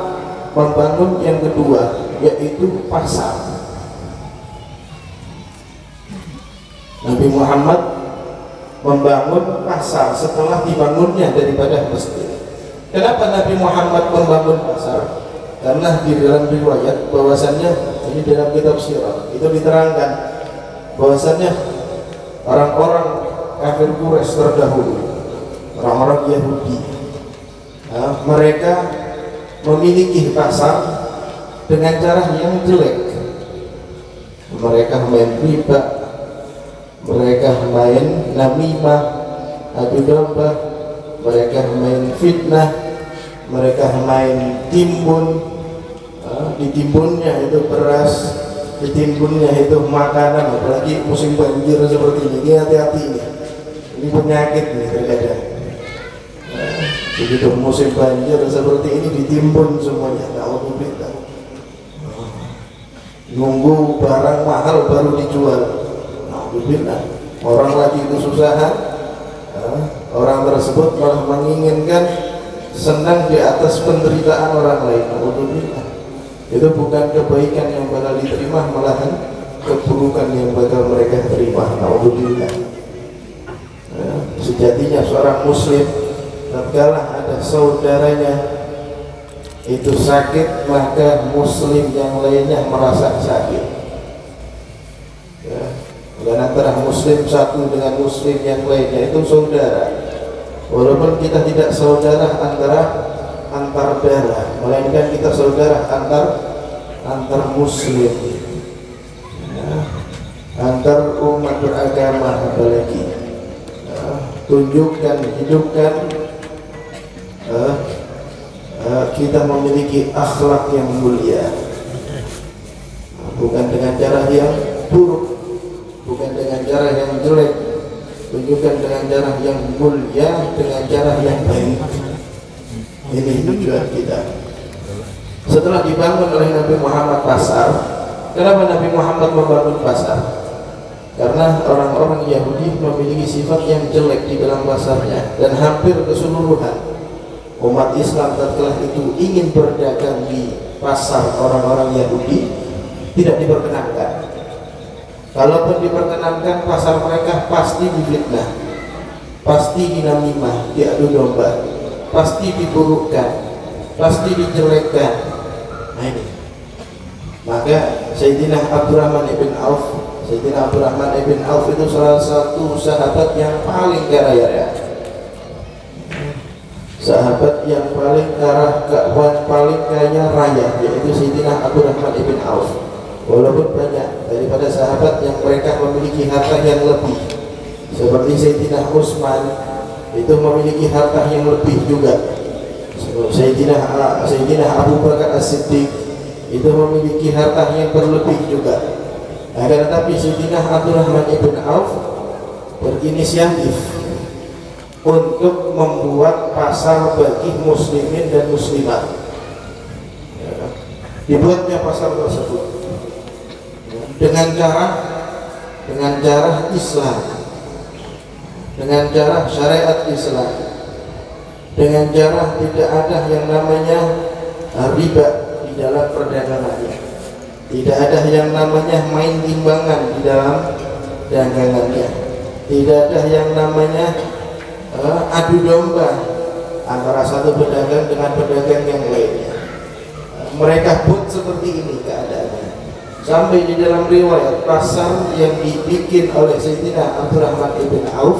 membangun yang kedua, yaitu pasar. Nabi Muhammad membangun pasar setelah dibangunnya daripada masjid. Kenapa Nabi Muhammad membangun pasar? Karena di dalam riwayat bahwasannya, ini dalam kitab sirah itu diterangkan bahwasannya orang-orang kafir Quraisy terdahulu, orang-orang Yahudi, mereka memiliki pasar dengan cara yang jelek. Mereka main riba, mereka main namimah, adu domba, mereka main fitnah, mereka main timbun. Ditimbunnya itu beras, ditimbunnya itu makanan, apalagi musim banjir seperti ini. Hati-hati ini penyakit nih terkadang. Begitu musim banjir seperti ini ditimbun semuanya. Alhamdulillah. Nunggu barang mahal baru dijual. Alhamdulillah. Orang lagi kesusahan, orang tersebut malah menginginkan senang di atas penderitaan orang lain. Alhamdulillah. Itu bukan kebaikan yang bakal diterima, malahan keburukan yang bakal mereka terima. Alhamdulillah. Sejatinya seorang muslim tatkala ada saudaranya itu sakit, maka muslim yang lainnya merasa sakit. Dan antara muslim satu dengan muslim yang lainnya itu saudara. Walaupun kita tidak saudara antar darah, melainkan kita saudara antar muslim, antar umat beragama. Apalagi tunjukkan, hidupkan kita memiliki akhlak yang mulia, bukan dengan cara yang buruk, bukan dengan cara yang jelek. Tunjukkan dengan cara yang mulia, dengan cara yang baik. Ini tujuan kita. Setelah dibangun oleh Nabi Muhammad pasar, kenapa Nabi Muhammad membangun pasar? Karena orang-orang Yahudi memiliki sifat yang jelek di dalam pasarnya, dan hampir keseluruhan umat Islam tatkala itu ingin berdagang di pasar orang-orang Yahudi tidak diperkenankan. Kalaupun diperkenankan, pasar mereka pasti difitnah, pasti dinamimah, diadu domba, pasti diburukkan, pasti dijelekkan. Nah ini, maka Sayyidina Abdurrahman ibn Auf, Sayyidina Abdurrahman ibn Auf itu salah satu sahabat yang paling kaya raya, sahabat yang paling kaya raya, yaitu Sayyidina Abdurrahman ibn Auf. Walaupun banyak daripada sahabat yang mereka memiliki harta yang lebih, seperti Sayyidina Utsman itu memiliki harta yang lebih juga. Sayyidina Abu Bakar As-Siddiq itu memiliki harta yang berlebih juga. Akan tetapi Sayyidina Abdurrahman ibn Auf berinisiatif untuk membuat pasar bagi muslimin dan muslimat. Dibuatnya pasar tersebut dengan cara Islam, dengan cara syariat Islam, dengan cara tidak ada yang namanya riba di dalam perdagangannya, tidak ada yang namanya main timbangan di dalam dagangannya, tidak ada yang namanya adu domba antara satu pedagang dengan pedagang yang lainnya. Mereka pun seperti ini keadaannya. Sampai di dalam riwayat pasar yang dibikin oleh Sayyidina Abdurrahman ibn Auf,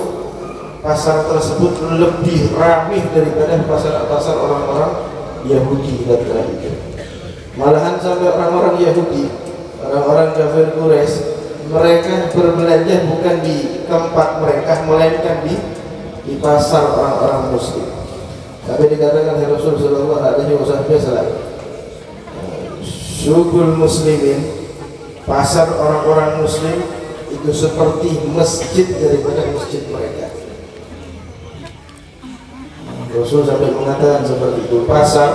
pasar tersebut lebih ramai daripada pasar-pasar orang-orang Yahudi ketika itu. Malahan sampai orang-orang Yahudi, orang-orang kafir Quraisy, mereka berbelanja bukan di tempat mereka, melainkan di pasar orang-orang Muslim. Sampai dikatakan oleh Rasul sallallahu alaihi wasallam, Suqul Muslimin, pasar orang-orang Muslim itu seperti masjid daripada masjid mereka. Rasul sampai mengatakan seperti itu, pasar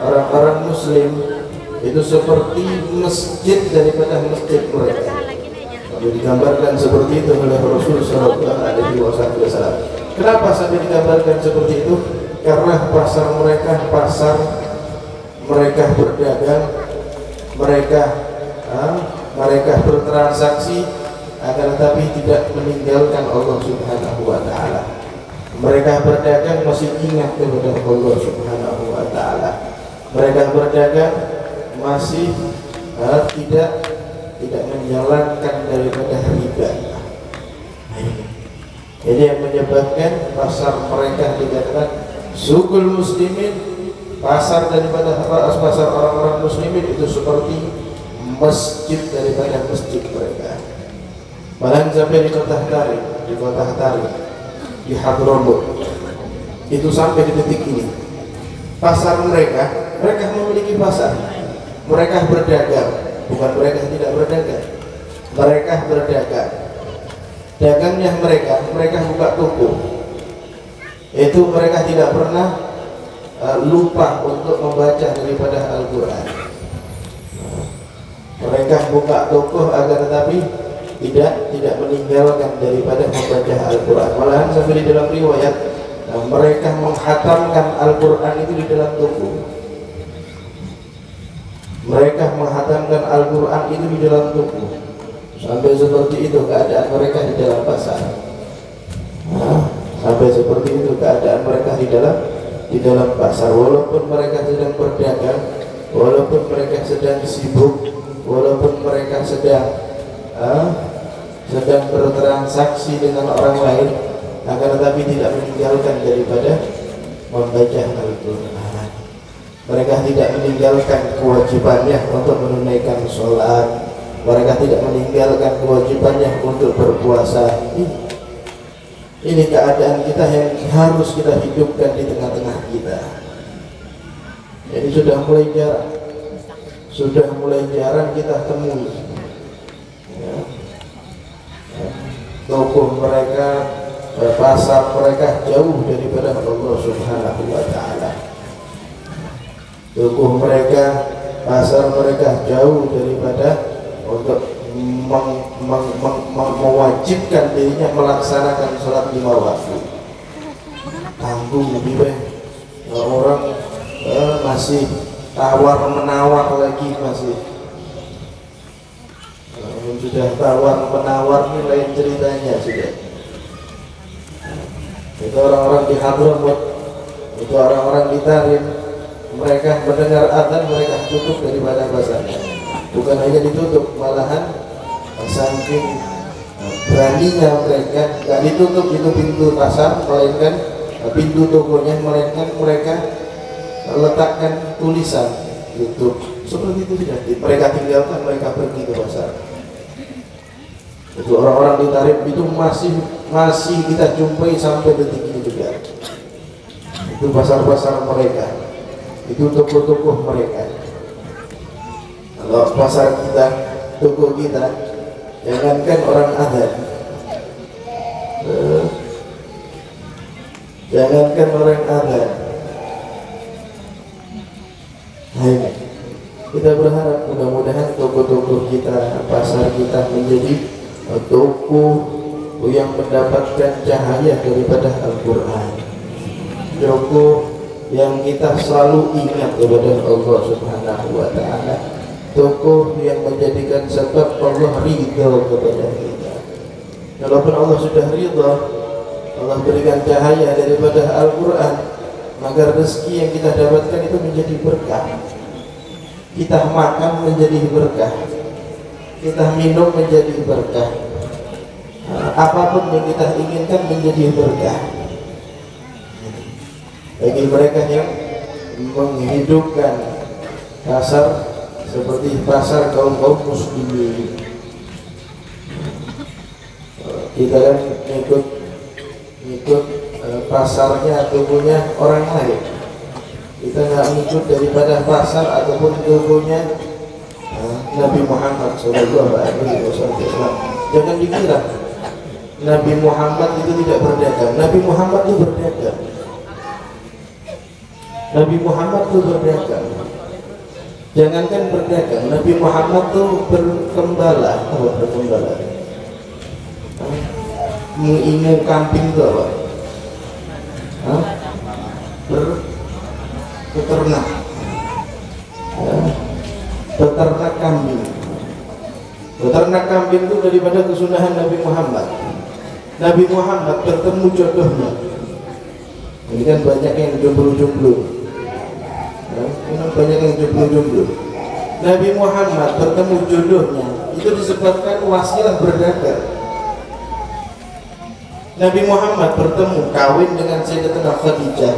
orang-orang Muslim itu seperti masjid daripada masjid mereka. Lalu digambarkan seperti itu oleh Rasul sallallahu alaihi wasallam. Kenapa sampai digambarkan seperti itu? Karena pasar mereka berdagang, mereka bertransaksi, akan tetapi tidak meninggalkan Allah Subhanahu wa taala. Mereka berdagang masih ingat kepada Allah Subhanahu wa taala. Mereka berdagang masih tidak menjalankan daripada riba. Jadi yang menyebabkan pasar mereka dikatakan Suqul Muslimin, pasar daripada pasar orang-orang Muslimin itu seperti masjid daripada masjid mereka. Bahkan sampai di kota Tari, di Hadramut, itu sampai di detik ini pasar mereka memiliki pasar, mereka berdagang, bukan mereka tidak berdagang, mereka berdagang. Dagangnya mereka buka toko, itu mereka tidak pernah lupa untuk membaca daripada Al-Quran. Mereka buka toko agar tetapi tidak meninggalkan daripada membaca Al-Quran. Malahan sampai di dalam riwayat mereka menghatamkan Al-Quran itu di dalam toko. Mereka menghatamkan Al-Quran itu di dalam toko. Sampai seperti itu keadaan mereka di dalam pasar. Sampai seperti itu keadaan mereka di dalam pasar. Walaupun mereka sedang berdagang, walaupun mereka sedang sibuk, walaupun mereka sedang bertransaksi dengan orang lain, akan tetapi tidak meninggalkan daripada membaca Al-Quran. Mereka tidak meninggalkan kewajibannya untuk menunaikan sholat. Mereka tidak meninggalkan kewajibannya untuk berpuasa. Ini keadaan kita yang harus kita hidupkan di tengah-tengah kita. Jadi sudah mulai jarang kita temui toko mereka, pasar mereka jauh daripada Allah Subhanahu wa taala. Toko mereka, pasar mereka jauh daripada untuk mewajibkan dirinya melaksanakan sholat 5 waktu. Tanggung lebih baik orang masih tawar menawar lagi, masih sudah tawar menawar ini lain ceritanya sudah. Itu orang-orang di Hadramut, itu orang-orang di Tarim, mereka mendengar adzan mereka tutup daripada pasarnya. Bukan hanya ditutup, malahan saking beraninya mereka nggak ditutup itu pintu pasar, melainkan pintu tokonya, melainkan mereka letakkan tulisan tutup. Seperti itu sudah mereka tinggalkan, mereka pergi ke pasar. Itu orang-orang di Tarim itu masih kita jumpai sampai detik ini juga. Itu pasar-pasar mereka, itu toko-toko mereka. Kalau pasar kita, toko kita, jangankan orang adzan, jangankan orang adzan. Nah, kita berharap mudah-mudahan toko-toko kita, pasar kita menjadi toko yang mendapatkan cahaya daripada Al-Quran, toko yang kita selalu ingat kepada Allah Subhanahu wa taala, toko yang menjadikan sebab Allah ridha kepada kita. Walaupun Allah sudah ridha, Allah berikan cahaya daripada Al-Quran, maka rezeki yang kita dapatkan itu menjadi berkah. Kita makan menjadi berkah, kita minum menjadi berkah. Apapun yang kita inginkan menjadi berkah. Bagi mereka yang menghidupkan pasar seperti pasar kaum muslimin, kita kan ikut pasarnya atau punya orang lain. Kita nggak ngikut daripada pasar ataupun tubuhnya Nabi Muhammad SAW. Jangan dikira Nabi Muhammad itu tidak berdagang. Nabi Muhammad itu berdagang. Nabi Muhammad itu berdagang. Jangankan berdagang, Nabi Muhammad itu bergembala. Apa bergembala? Mengimu kambing itu apa? Peternak. Peternak kambing. Peternak kambing itu daripada kesunahan Nabi Muhammad. Nabi Muhammad bertemu jodohnya. Ini kan banyak yang jomblo-jomblo. Banyak yang jomblo-jomblo. Nabi Muhammad bertemu jodohnya itu disebabkan wasilah berdagang. Nabi Muhammad bertemu kawin dengan Sayyidatuna Khadijah.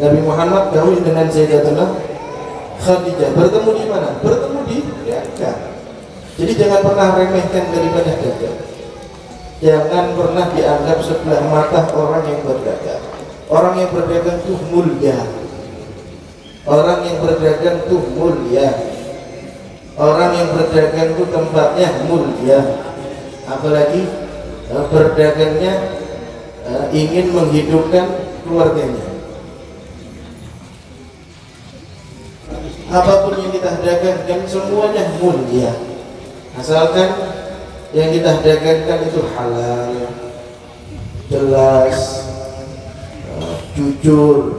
Nabi Muhammad kawin dengan Sayyidatuna Khadijah. Bertemu di mana? Bertemu di dagang. Jadi jangan pernah remehkan daripada dagang. Jangan pernah dianggap sebelah mata orang yang berdagang. Orang yang berdagang itu mulia. Orang yang berdagang itu mulia. Orang yang berdagang itu tempatnya mulia. Apalagi berdagangnya ingin menghidupkan keluarganya. Apapun yang kita dagangkan semuanya mulia, asalkan yang kita dagangkan itu halal, jelas, jujur.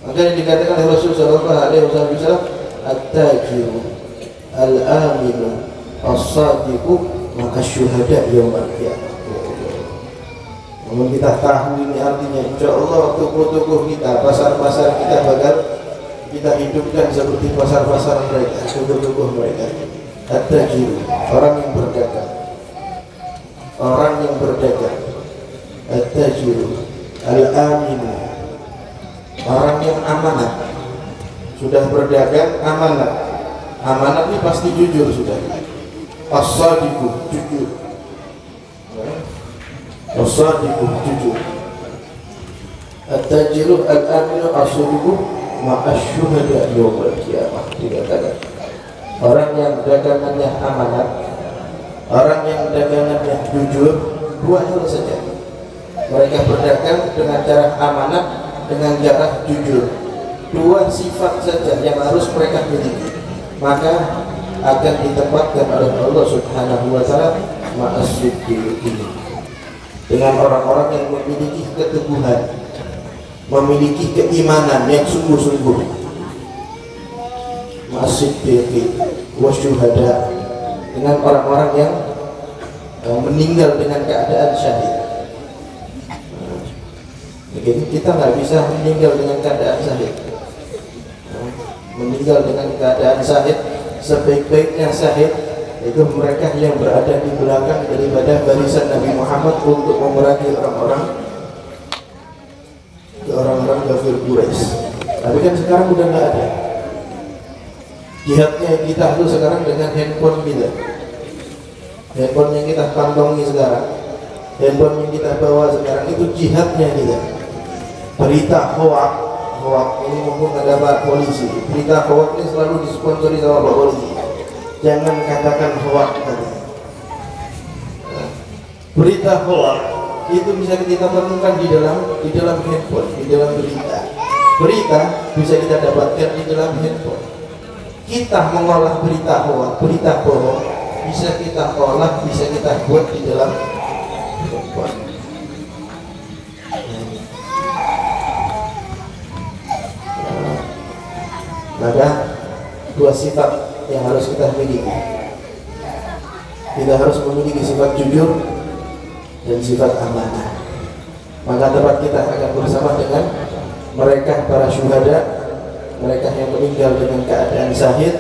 Maka yang dikatakan oleh Rasulullah SAW, at-tajiru al-aminu as-sadiqu maka syuhada yaumil qiyamah. Namun kita tahu ini artinya, insya Allah toko-toko kita, pasar-pasar kita bakal kita hidupkan seperti pasar-pasar mereka, toko-toko mereka. At-tajiru, orang yang berdagang. Orang yang berdagang. At-tajiru al-aminu, orang yang amanah. Sudah berdagang amanah. Amanah ini pasti jujur sudah. As-sadiqu, jujur. As-sadiqu, jujur. At-tajiru al-aminu as-sadiqu ma'asyuhada yaumil qiyamah. Dikatakan orang yang dagangannya amanat, orang yang dagangannya jujur, dua hal saja. Mereka berdagang dengan cara amanat, dengan cara jujur. Dua sifat saja yang harus mereka miliki, maka akan ditempatkan oleh Allah Subhanahu wa Ta'ala ma'as-siddiqin, dengan orang-orang yang memiliki keteguhan, memiliki keimanan yang sungguh-sungguh. Ma'as-siddiqin wasyuhada, dengan orang-orang yang meninggal dengan keadaan syahid. Jadi kita nggak bisa meninggal dengan keadaan syahid. Meninggal dengan keadaan syahid, sebaik-baiknya syahid itu mereka yang berada di belakang daripada barisan Nabi Muhammad untuk memerangi orang-orang kafir Quraisy. Tapi kan sekarang udah nggak ada. Jihadnya kita itu sekarang dengan handphone kita. Handphone yang kita kantongi sekarang, handphone yang kita bawa sekarang itu jihadnya kita. Berita hoak ini mumpung ada Pak Polisi, berita hoak ini selalu disponsori sama Pak Polisi. Jangan katakan hoak tadi. Berita hoak itu bisa kita temukan di dalam handphone, di dalam berita. Berita bisa kita dapatkan di dalam handphone. Kita mengolah berita hoak, berita bohong bisa kita olah, bisa kita buat di dalam handphone. Maka dua sifat yang harus kita miliki. Kita harus memiliki sifat jujur dan sifat amanah. Maka tempat kita akan bersama dengan mereka para syuhada, mereka yang meninggal dengan keadaan syahid,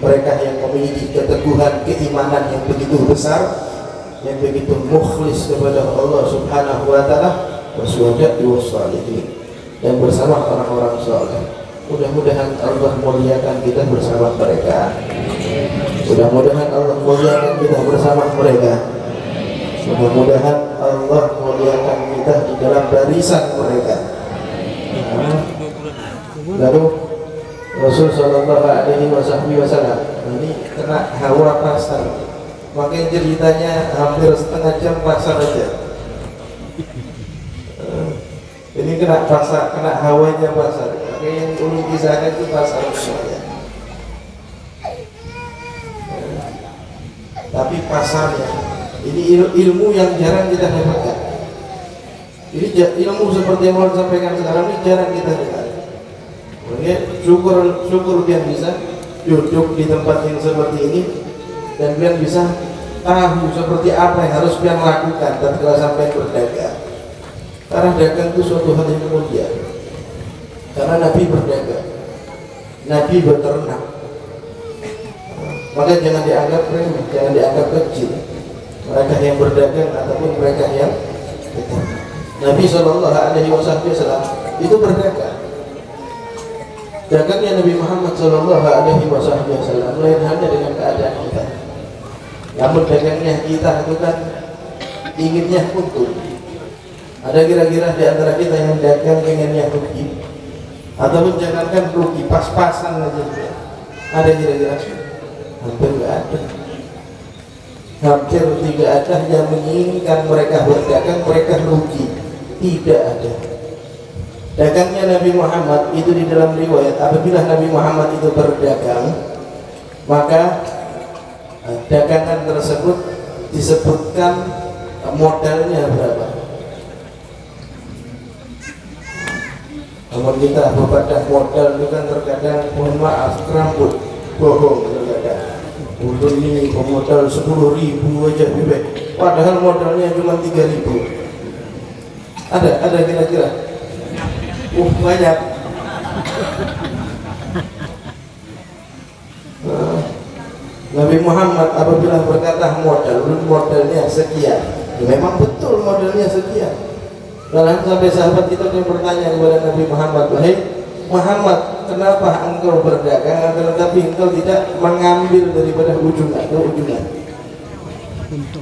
mereka yang memiliki keteguhan keimanan yang begitu besar, yang begitu mukhlis kepada Allah Subhanahu wa taala, wasyuhada'i wassalihin, dan bersama orang-orang saleh. Mudah-mudahan Allah muliakan kita bersama mereka. Mudah-mudahan Allah muliakan kita bersama mereka. Mudah-mudahan Allah muliakan kita di dalam barisan mereka. Lalu Rasul Shallallahu Alaihi Wasallam ini kena hawa pasar, makanya ceritanya hampir setengah jam pasar aja. Ini kena pasar, kena hawanya pasar. Makanya yang ulun kisahkan itu pasar semuanya. Tapi pasarnya ini ilmu yang jarang kita dapatkan. Ini ilmu seperti yang mau sampaikan sekarang ini jarang kita dengar. Makanya syukur dia bisa duduk di tempat yang seperti ini, dan dia bisa tahu seperti apa yang harus dia lakukan tatkala sampai berdagang. Karena dagang itu suatu hal yang mulia. Karena Nabi berdagang, Nabi beternak. Maka jangan dianggap remeh, jangan dianggap kecil mereka yang berdagang ataupun mereka yang beternak. Nabi Shallallahu Alaihi Wasallam itu berdagang. Dagangnya Nabi Muhammad Shallallahu Alaihi Wasallam lain halnya dengan keadaan kita. Namun dagangnya kita itu kan inginnya untung. Ada kira-kira di antara kita yang dagang pengennya rugi, ataupun jangankan rugi, pas-pasan aja. Ada kira-kira? Hampir nggak ada. Hampir tidak ada yang menginginkan mereka berdagang mereka rugi. Tidak ada. Dagangnya Nabi Muhammad itu di dalam riwayat, apabila Nabi Muhammad itu berdagang, maka dagangan tersebut disebutkan modalnya berapa. Namun kita berbeda modal itu kan terkadang, mohon maaf, kerambut bohong terkadang. Untuk ini modal 10.000 aja bebek, padahal modalnya cuma 3.000. Ada kira-kira? Banyak. Nabi Muhammad apabila berkata modalnya sekian, ya memang betul modalnya sekian. Lalu sampai sahabat kita yang bertanya kepada Nabi Muhammad, wahai Muhammad, kenapa engkau berdagang tetapi engkau tidak mengambil daripada ujungan ke ujungan?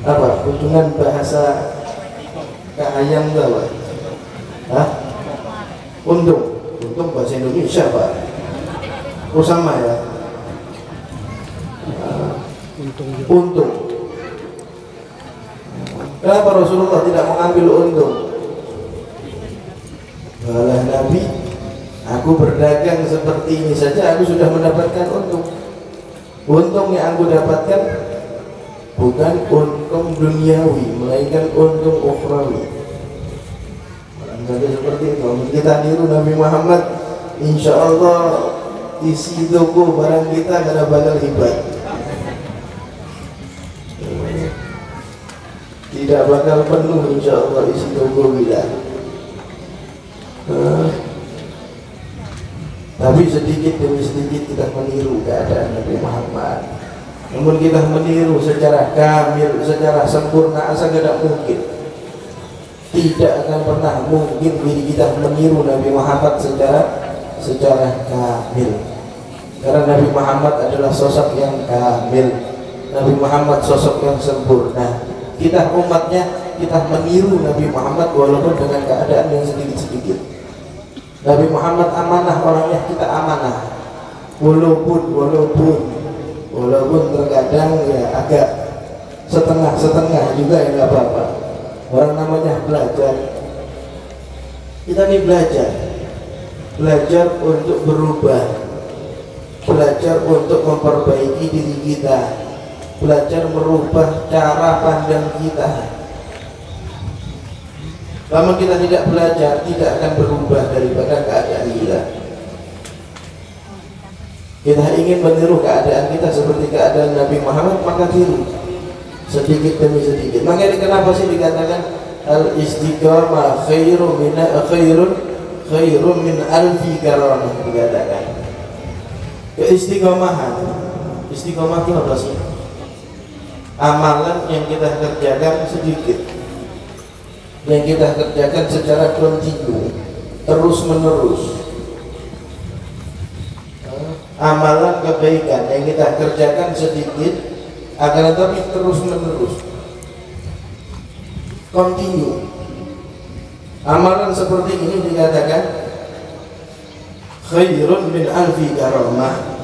Apa? Ujungan bahasa kahayang apa? Hah? Untung bahasa Indonesia Pak. Oh sama ya. Untung. Kenapa Rasulullah tidak mengambil untung? Malah Nabi, aku berdagang seperti ini saja aku sudah mendapatkan untung. Untung yang aku dapatkan bukan untung duniawi, melainkan untung ukhrawi. Jadi seperti itu. Kita niru Nabi Muhammad, insya Allah isi toko barang kita karena bakal hebat. Tidak bakal penuh insya Allah isi toko kita. Tapi sedikit demi sedikit kita meniru keadaan Nabi Muhammad. Namun kita meniru secara kamil, secara sempurna asa tidak mungkin. Tidak akan pernah mungkin diri kita meniru Nabi Muhammad secara kamil. Karena Nabi Muhammad adalah sosok yang kamil. Nabi Muhammad sosok yang sempurna. Kita umatnya, kita meniru Nabi Muhammad walaupun dengan keadaan yang sedikit-sedikit. Nabi Muhammad amanah orangnya, kita amanah. Walaupun terkadang ya agak setengah-setengah juga ya nggak apa-apa. Orang namanya belajar. Kita ini belajar untuk berubah, belajar untuk memperbaiki diri kita, belajar merubah cara pandang kita. Namun kita tidak belajar, tidak akan berubah daripada keadaan kita. Kita ingin meniru keadaan kita seperti keadaan Nabi Muhammad, maka tiru sedikit demi sedikit. Makanya kenapa sih dikatakan al-istiqamah khairun min alfi karamah, dikatakan keistiqomahan Istiqomah itu apa sih? Amalan yang kita kerjakan sedikit, yang kita kerjakan secara kontinu, terus menerus. Amalan kebaikan yang kita kerjakan sedikit, akan tetapi terus menerus, kontinu. Amalan seperti ini dikatakan khairun min alfi karamah,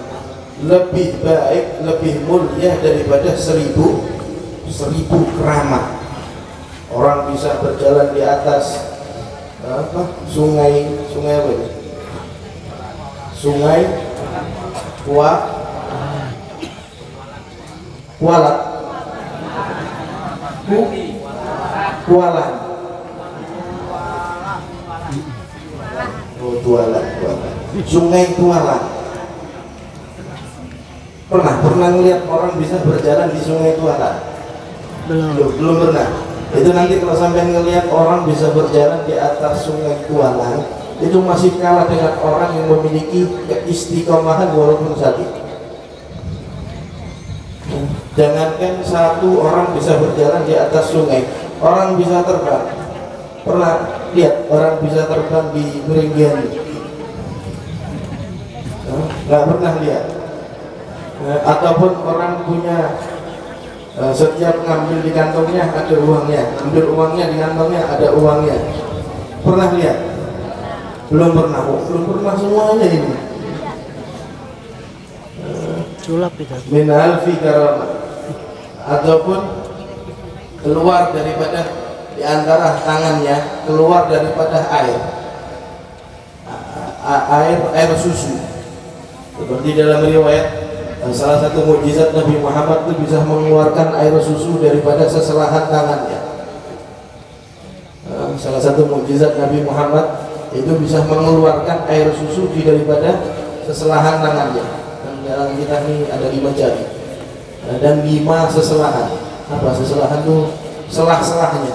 lebih baik, lebih mulia daripada seribu keramat. Orang bisa berjalan di atas sungai apa ini? Sungai Kualat Sungai Tualan. Pernah ngeliat orang bisa berjalan di Sungai Tualan? Belum pernah. Itu nanti kalau sampai ngeliat orang bisa berjalan di atas Sungai Tualan, itu masih kalah dengan orang yang memiliki keistiqomahan walaupun satu. Jangankan satu orang bisa berjalan di atas sungai, orang bisa terbang. Pernah lihat orang bisa terbang di Meringgiani? Nggak pernah lihat. Ataupun orang punya setiap ngambil di kantongnya ada uangnya, ambil uangnya di kantongnya ada uangnya. Pernah lihat? Belum pernah semuanya ini. Sulap itu. Min alfi karamah, ataupun keluar daripada di antara tangannya, keluar daripada air susu. Seperti dalam riwayat, salah satu mukjizat Nabi Muhammad itu bisa mengeluarkan air susu daripada seselahan tangannya. Salah satu mukjizat Nabi Muhammad itu bisa mengeluarkan air susu daripada seselahan tangannya. Dalam kita ini ada 5 jari dan 5 seselahan. Apa seselahan itu? Selah-selahnya.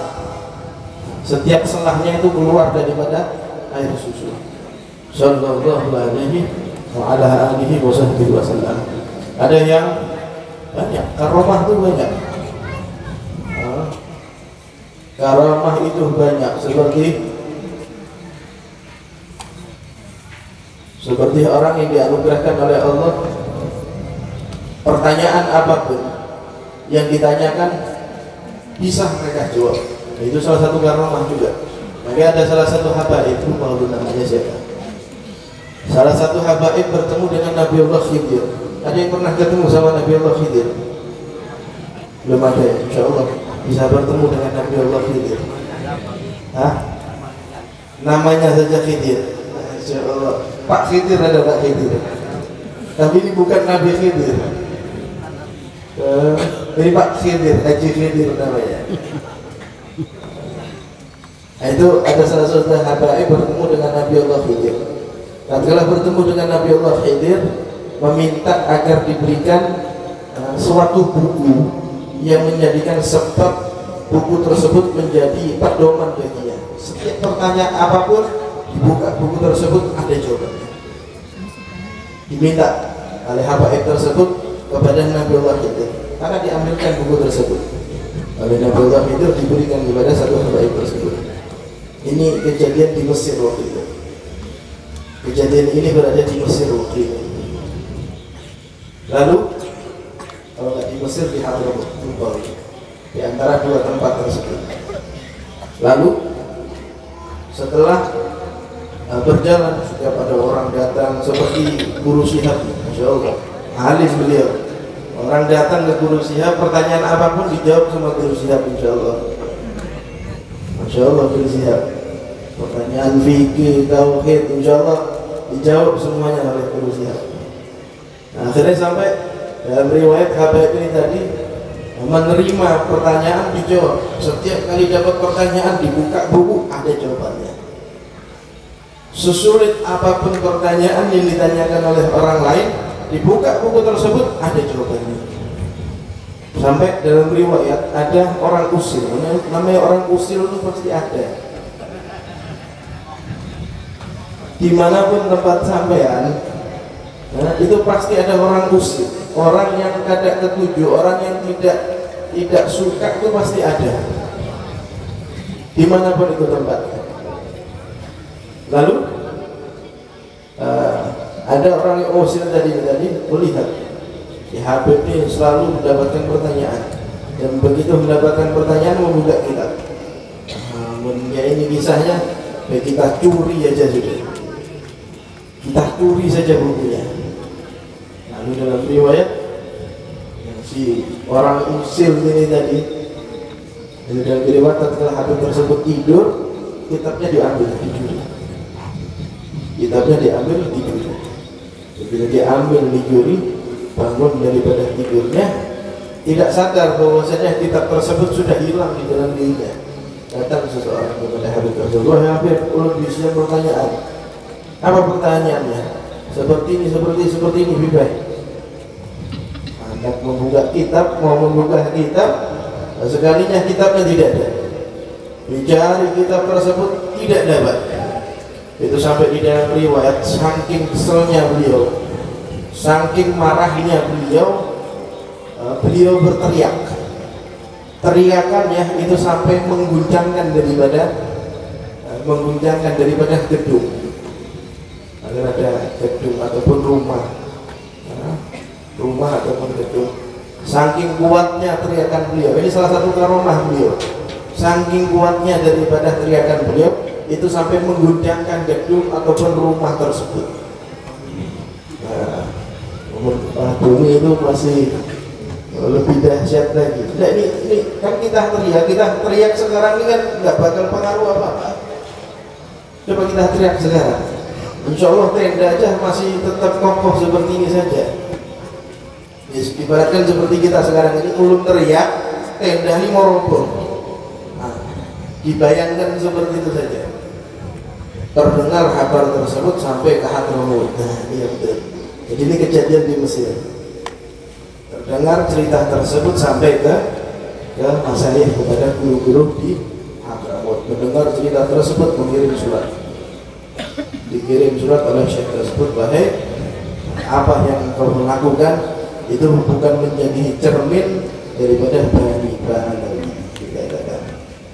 Setiap selahnya itu keluar daripada air susu. Sallallahu alaihi wa ala alihi wasallam. Ada yang banyak, karomah itu banyak. Karomah itu banyak, seperti orang yang dianugerahkan oleh Allah, pertanyaan apapun yang ditanyakan bisa mereka jawab. Itu salah satu karomah juga. Maka ada salah satu habaib, lupa namanya siapa. Salah satu habaib bertemu dengan Nabi Allah Khidir. Ada yang pernah ketemu sama Nabi Allah Khidir? Belum ada ya? Insya Allah bisa bertemu dengan Nabi Allah Khidir. Namanya saja Khidir. Insya Allah Pak Khidir, ada Pak Khidir. Tapi ini bukan Nabi Khidir. Ini Pak Khidir, Haji Khidir namanya. Itu ada salah satu habaib bertemu dengan Nabi Allah Khidir. Dan setelah bertemu dengan Nabi Allah Khidir, meminta agar diberikan suatu buku yang menjadikan sebab buku tersebut menjadi pedoman baginya. Setiap pertanyaan apapun dibuka buku tersebut, ada jawabannya. Diminta oleh habaib tersebut kepada Nabi Allah Khidir, karena diambilkan buku tersebut oleh Nabi Allah Khidir, diberikan kepada satu habaib tersebut. Ini kejadian di Mesir waktu itu. Kejadian ini berada di Mesir waktu itu. Lalu kalau nggak di Mesir, di Hadramaut, di antara 2 tempat tersebut. Lalu setelah berjalan, setiap ada orang datang seperti Guru Syihab, Masya Allah, alim beliau. Orang datang ke Guru Syihab, pertanyaan apapun dijawab sama Guru Syihab, Insya Allah. Masya Allah, Guru Syihab. Pertanyaan fikih, tauhid, Insya Allah dijawab semuanya oleh Guru Syihab. Nah, akhirnya sampai dalam riwayat habaib ini tadi menerima pertanyaan, dijawab. Setiap kali dapat pertanyaan, dibuka buku, ada jawabannya. Sesulit apapun pertanyaan yang ditanyakan oleh orang lain, dibuka buku tersebut, ada jawabannya. Sampai dalam riwayat ada orang usil. Namanya orang usil itu pasti ada. Dimanapun tempat sampean, itu pasti ada orang usil. orang yang kadang ketujuh, orang yang tidak suka itu pasti ada, dimanapun itu tempatnya. Lalu ada orang yang usil tadi melihat Habib ini selalu mendapatkan pertanyaan, dan begitu mendapatkan pertanyaan membuka kitab. Ya ini kisahnya, ya kita curi aja sudah, kita curi saja bukunya. Lalu dalam riwayat si orang usil ini tadi, dalam riwayat setelah Habib tersebut tidur, kitabnya diambil dicuri. Kitabnya diambil dicuri. Bila diambil dicuri, bangun daripada tidurnya, tidak sadar bahwasanya kitab tersebut sudah hilang di dalam dirinya. Datang seseorang kepada Habib tersebut, "Wahai Habib, ulun bisa pertanyaan." "Apa pertanyaannya?" "Seperti ini, seperti ini, Bibay." Anak membuka kitab, mau membuka kitab, sekalinya kitabnya tidak ada. Dicari kitab tersebut tidak dapat. Itu sampai di dalam riwayat, saking keselnya beliau, saking marahnya beliau berteriak. Teriakannya itu sampai mengguncangkan daripada gedung. Agar ada gedung ataupun rumah ataupun gedung. Saking kuatnya teriakan beliau. Ini salah satu karomah beliau. Saking kuatnya daripada teriakan beliau, itu sampai mengguncangkan gedung ataupun rumah tersebut. Bumi itu masih lebih dahsyat lagi. Nah, ini kan kita teriak sekarang ini kan nggak bakal pengaruh apa-apa. Coba kita teriak sekarang, insya Allah tenda aja masih tetap kokoh seperti ini saja. Ibaratkan seperti kita sekarang ini, ulun teriak, tenda ini mau roboh. Dibayangkan seperti itu saja. Terdengar kabar tersebut sampai ke Hadramut. Nah, iya betul. Jadi ini kejadian di Mesir. Terdengar cerita tersebut sampai ke masyayikh, kepada guru-guru di Hadramut. Mendengar cerita tersebut, mengirim surat. Dikirim surat oleh syekh tersebut, "Wahai, apa yang kau melakukan itu bukan menjadi cermin daripada Bani Ba'alawi."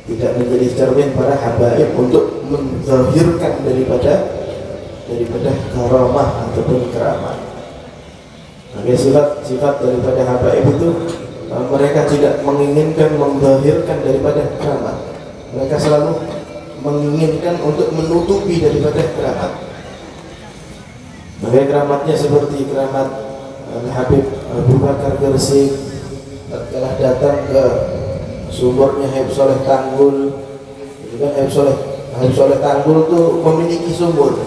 Tidak menjadi cermin para habaib untuk menzahirkan daripada karamah ataupun keramat. Maka sifat daripada habaib itu, mereka tidak menginginkan menzahirkan daripada keramat. Mereka selalu menginginkan untuk menutupi daripada keramat. Maka keramatnya seperti keramat Habib Abu Bakar Gersik telah datang ke sumbernya Habib Soleh Tanggul. Habib Soleh Tanggul itu memiliki sumur.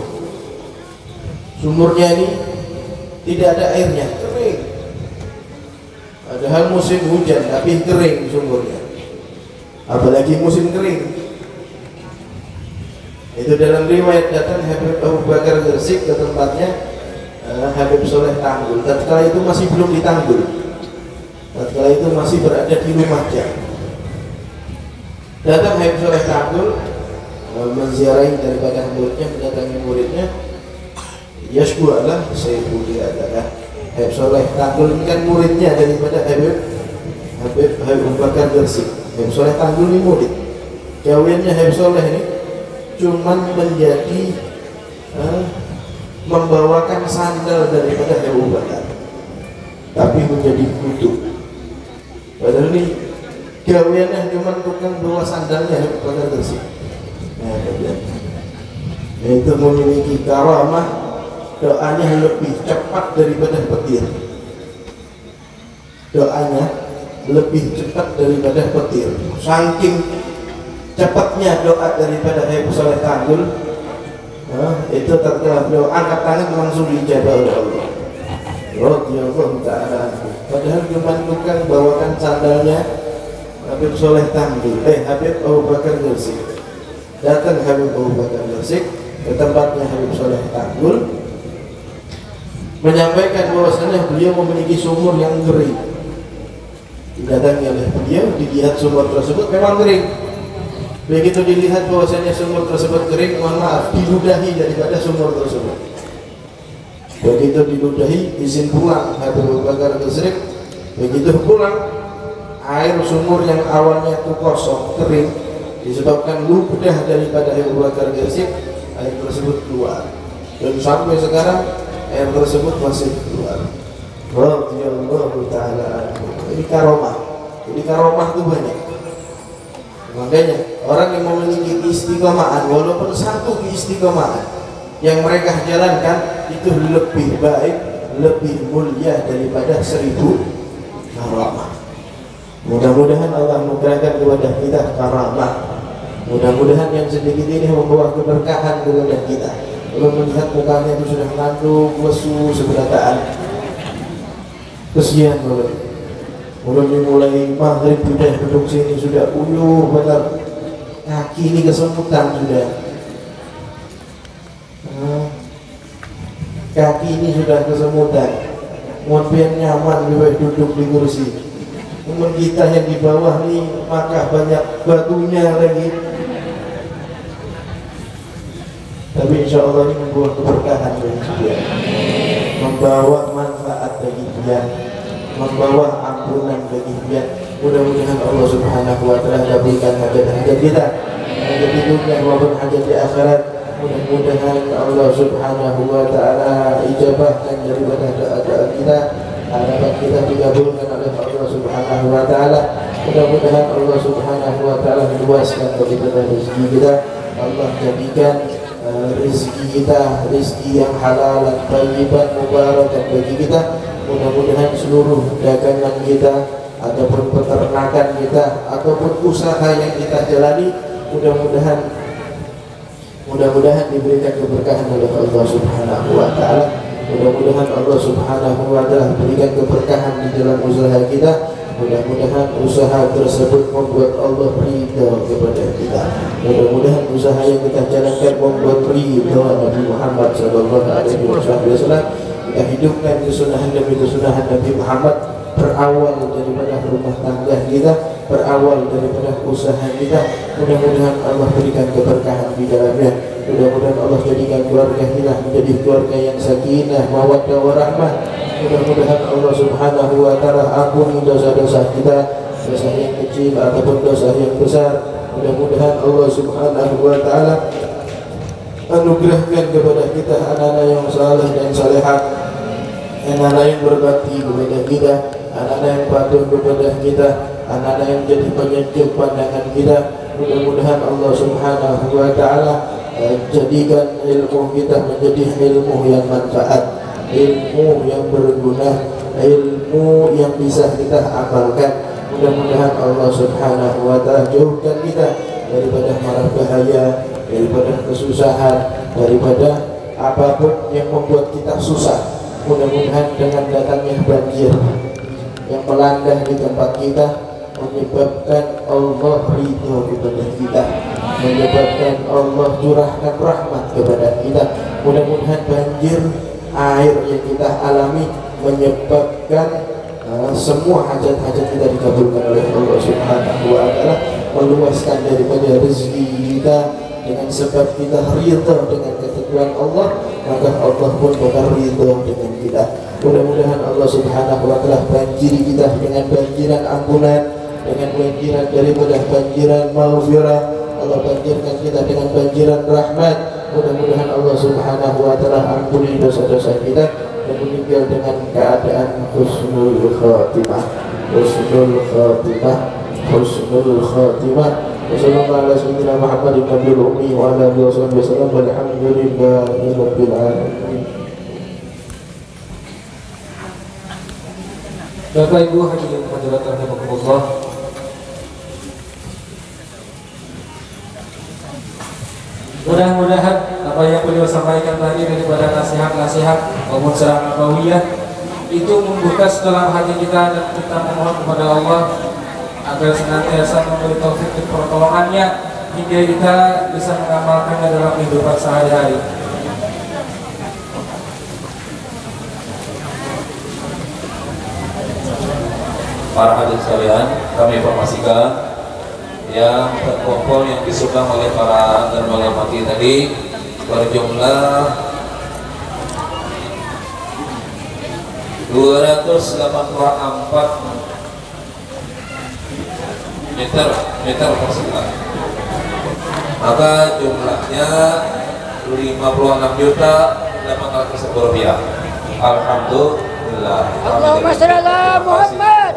Sumurnya ini tidak ada airnya, kering. Padahal musim hujan tapi kering sumurnya. Apalagi musim kering. Itu dalam riwayat datang Habib Abu Bakar Gersik ke tempatnya Habib Soleh Tanggul. Tatkala itu masih belum di Tanggul. Tatkala itu masih berada di Lumajang. Datang Habib Soleh Tanggul menziarahi daripada muridnya, mendatangi muridnya. Yashku Allah Sayyidul adalah Habib Soleh Tanggul ini kan muridnya daripada Habib Abu Bakar Gersik. Habib Soleh Tanggul ini murid. Jawabnya Habib Soleh ini cuman menjadi membawakan sandal daripada Abu Bakar, tapi menjadi kutu. Padahal ini gaweannya cuma tukang bawa sandalnya Abu Bakar Gersik. Nah, itu memiliki karamah, doanya lebih cepat daripada petir. Doanya lebih cepat daripada petir. Saking cepatnya doa daripada Habib Soleh Tanggul, itu tatkala beliau angkat tangan langsung diijabah oleh Allah. Radhiyallahu ta'ala. Padahal cuma tukang bawakan sandalnya Habib Soleh Tanggul, Habib Abu Bakar Gersik. Datang Habib Abu Bakar Gersik ke tempatnya Habib Soleh Tanggul, menyampaikan bahwasanya beliau memiliki sumur yang kering. Didatangi oleh beliau, dilihat sumur tersebut memang kering. Begitu dilihat bahwasanya sumur tersebut kering, mohon maaf, diludahi daripada sumur tersebut. Begitu diludahi, izin pulang Habib Abu Bakar Al-Siddiq. Begitu pulang, air sumur yang awalnya itu kosong, kering, disebabkan ludah daripada Habib Abu Bakar Al-Siddiq, air tersebut keluar. Dan sampai sekarang air tersebut masih keluar. Radhiyallahu ta'ala anhu. Ini karomah. Jadi karomah itu banyak. Makanya orang yang memiliki keistiqomahan, walaupun satu keistiqomahan yang mereka jalankan itu lebih baik, lebih mulia daripada 1000 karamah. Mudah-mudahan Allah memberikan kepada kita karamah. Mudah-mudahan yang sedikit ini membawa keberkahan kepada kita. Kalau melihat mukanya itu sudah ngantuk, lesu, seberataan, kesian banget. Mulai maghrib sudah duduk sini sudah uyuh benar, kaki ini kesemutan sudah, kaki ini sudah kesemutan. Mohon nyaman lebih duduk di kursi. Namun kita yang di bawah nih maka banyak batunya lagi. Tapi insya Allah ini membawa keberkahan bagi dia, membawa manfaat bagi dia, membawa ampunan bagi dia. Mudah-mudahan Allah Subhanahu wa ta'ala kabulkan hajat-hajat kita, hajat di dunia maupun hajat di akhirat. Mudah-mudahan Allah Subhanahu wa ta'ala ijabahkan daripada doa-doa kita, harapan kita dikabulkan oleh Allah Subhanahu wa ta'ala. Mudah-mudahan Allah Subhanahu wa ta'ala meluaskan daripada rezeki kita. Allah jadikan rezeki kita rezeki yang halal, thayyiban, mubarakan bagi kita. Mudah-mudahan seluruh dagangan kita ataupun peternakan kita ataupun usaha yang kita jalani, mudah-mudahan diberikan keberkahan oleh Allah Subhanahu wa ta'ala. Mudah-mudahan Allah Subhanahu wa ta'ala berikan keberkahan di dalam usaha kita. Mudah-mudahan usaha tersebut membuat Allah ridha kepada kita. Mudah-mudahan usaha yang kita jalankan membuat ridha Nabi Muhammad SAW. Kita hidupkan kesunahan demi kesunahan Nabi Muhammad, berawal daripada rumah tangga kita, berawal daripada usaha kita. Mudah-mudahan Allah berikan keberkahan di dalamnya. Mudah-mudahan Allah jadikan keluarga kita menjadi keluarga yang sakinah, mawaddah, warahmah. Mudah-mudahan Allah Subhanahu wa ta'ala ampuni dosa-dosa kita, dosa yang kecil ataupun dosa yang besar. Mudah-mudahan Allah Subhanahu wa ta'ala anugerahkan kepada kita anak-anak yang saleh dan salehah, anak-anak yang berbakti kepada kita, anak-anak yang patuh kepada kita, anak-anak yang jadi penyejuk pandangan kita. Mudah-mudahan Allah Subhanahu wa ta'ala jadikan ilmu kita menjadi ilmu yang manfaat, ilmu yang berguna, ilmu yang bisa kita amalkan. Mudah-mudahan Allah Subhanahu wa ta'ala jauhkan kita daripada mara bahaya, daripada kesusahan, daripada apapun yang membuat kita susah. Mudah-mudahan dengan datangnya banjir yang melanda di tempat kita menyebabkan Allah ridho kepada kita, menyebabkan Allah curahkan rahmat kepada kita. Mudah-mudahan banjir air yang kita alami menyebabkan semua hajat-hajat kita dikabulkan oleh Allah Subhanahu wa ta'ala, meluaskan daripada rezeki kita. Dengan sebab kita ridha dengan ketentuan Allah, maka Allah pun bakal ridha dengan kita. Mudah-mudahan Allah Subhanahu wa ta'ala banjiri kita dengan banjiran ampunan, dengan banjiran daripada banjiran maghfirah. Allah banjirkan kita dengan banjiran rahmat. Mudah-mudahan Allah Subhanahu wa ta'ala ampuni dosa-dosa kita dan meninggal dengan keadaan husnul khatimah, husnul khatimah, husnul khatimah. Wassalamualaikum warahmatullahi wabarakatuh. Nabiyul ummi wa ala alihi wasallam. Walhamdulillahi rabbil alamin. Bapak Ibu hadirin hadirat rahimakumullah, mudah-mudahan apa yang beliau sampaikan tadi daripada nasihat-nasihat maupun serangan nabawiyah itu membuka dalam hati kita, dan kita memohon kepada Allah agar senantiasa memberi taufik dan pertolongannya hingga kita bisa mengamalkannya dalam kehidupan sehari-hari. Para hadirin sekalian, kami informasikan yang terkumpul yang disumbang oleh para dermaga mati tadi berjumlah meter persegi. Maka jumlahnya 56.800.000 rupiah. Alhamdulillah. Allahumma shalli ala Muhammad.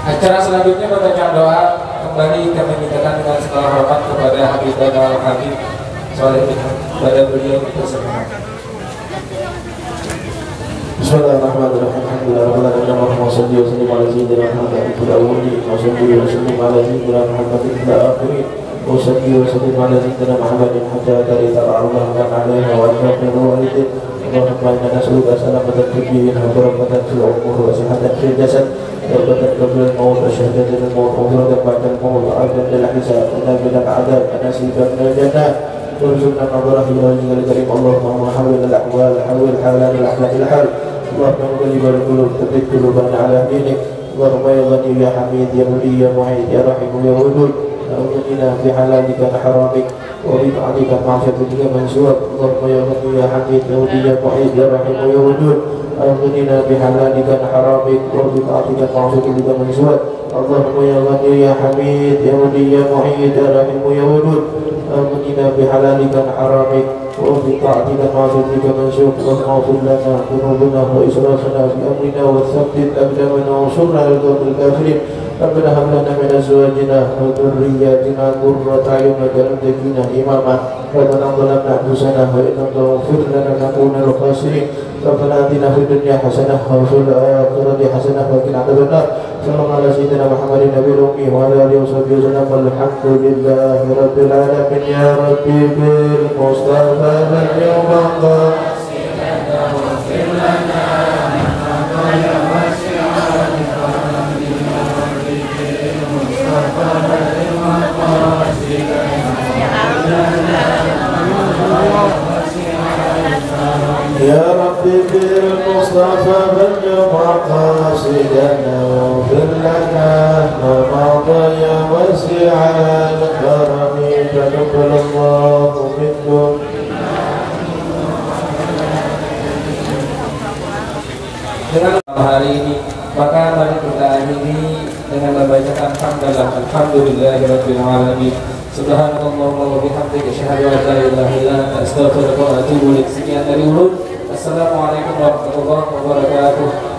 Acara selanjutnya membacaan doa. Kembali kami mintakan dengan segala hormat kepada Habib Al-Habib Shalih pada beliau untuk bersemangat. Bismillahirrahmanirrahim. Alhamdulillahirabbil alamin. Allahumma shalli wa sallim ala sayyidina Muhammadin fil awwalin wa salli wa sallim ala sayyidina Muhammadin fil akhirin wa salli wa sallim ala sayyidina Muhammadin hatta tarithal ardh wa alaiha wa ajrina walidin. Allahumma inna nas'aluka salamatan fid din wa barakatan fil umur wa sihhatan fil jasad wa barakatan qabla al-maut wa syahadatan al-maut wa barakatan ba'da al-maut wa ajran lil hisab wa nabiyal adab wa nasiban min al-jannah. وارزقنا نظرة إلى وجهك الكريم. اللهم حول الأحوال حول حالنا الأحلام الحال. اللهم مقلب القلوب ثبت قلوبنا على دينك. اللهم يا غني يا حميد يا ولي يا معيد يا رحيم يا ودود أغننا بحلالك عن حرامك وبطاعتك عن معصيتك من سواك. اللهم يا غني يا حميد يا ولي يا معيد يا رحيم يا ودود أغننا بحلالك عن حرامك وبطاعتك عن معصيتك من سواك. اللهم يا غني يا حميد يا ولي يا معيد يا رحيم يا ودود أغننا بحلالك عن حرامك وبطاعتك عن معصيتك من سواك. اللهم اغفر لنا ذنوبنا وإسرافنا في أمرنا وثبت أقدامنا وانصرنا على القوم الكافرين. ربنا هب لنا من أزواجنا وذرياتنا قرة أعين واجعلنا للمتقين إماما. ربنا ظلمنا أنفسنا وإن لم تغفر لنا لنكون من الخاسرين. ربنا آتنا في الدنيا حسنة وفي الآخرة حسنة وقنا عذاب النار. صلى الله على سيدنا محمد النبي الأمي وعلى آله وصحبه وسلم والحمد لله رب العالمين. يا ربي بالمصطفى اليوم قاصدنا واغفر لنا يا ربي بالمصطفى بلغ مقاصدنا واغفر لنا ما مضى يا واسع الكرم. تقبل الله منكم. Dengan hari ini maka mari kita akhiri dengan membacakan hamdalah alhamdulillahirabbil alamin. Subhanallah wa bihamdihi asyhadu an la ilaha illa anta astaghfiruka wa atubu ilaik. Sekian dari ulun. Assalamualaikum warahmatullahi wabarakatuh.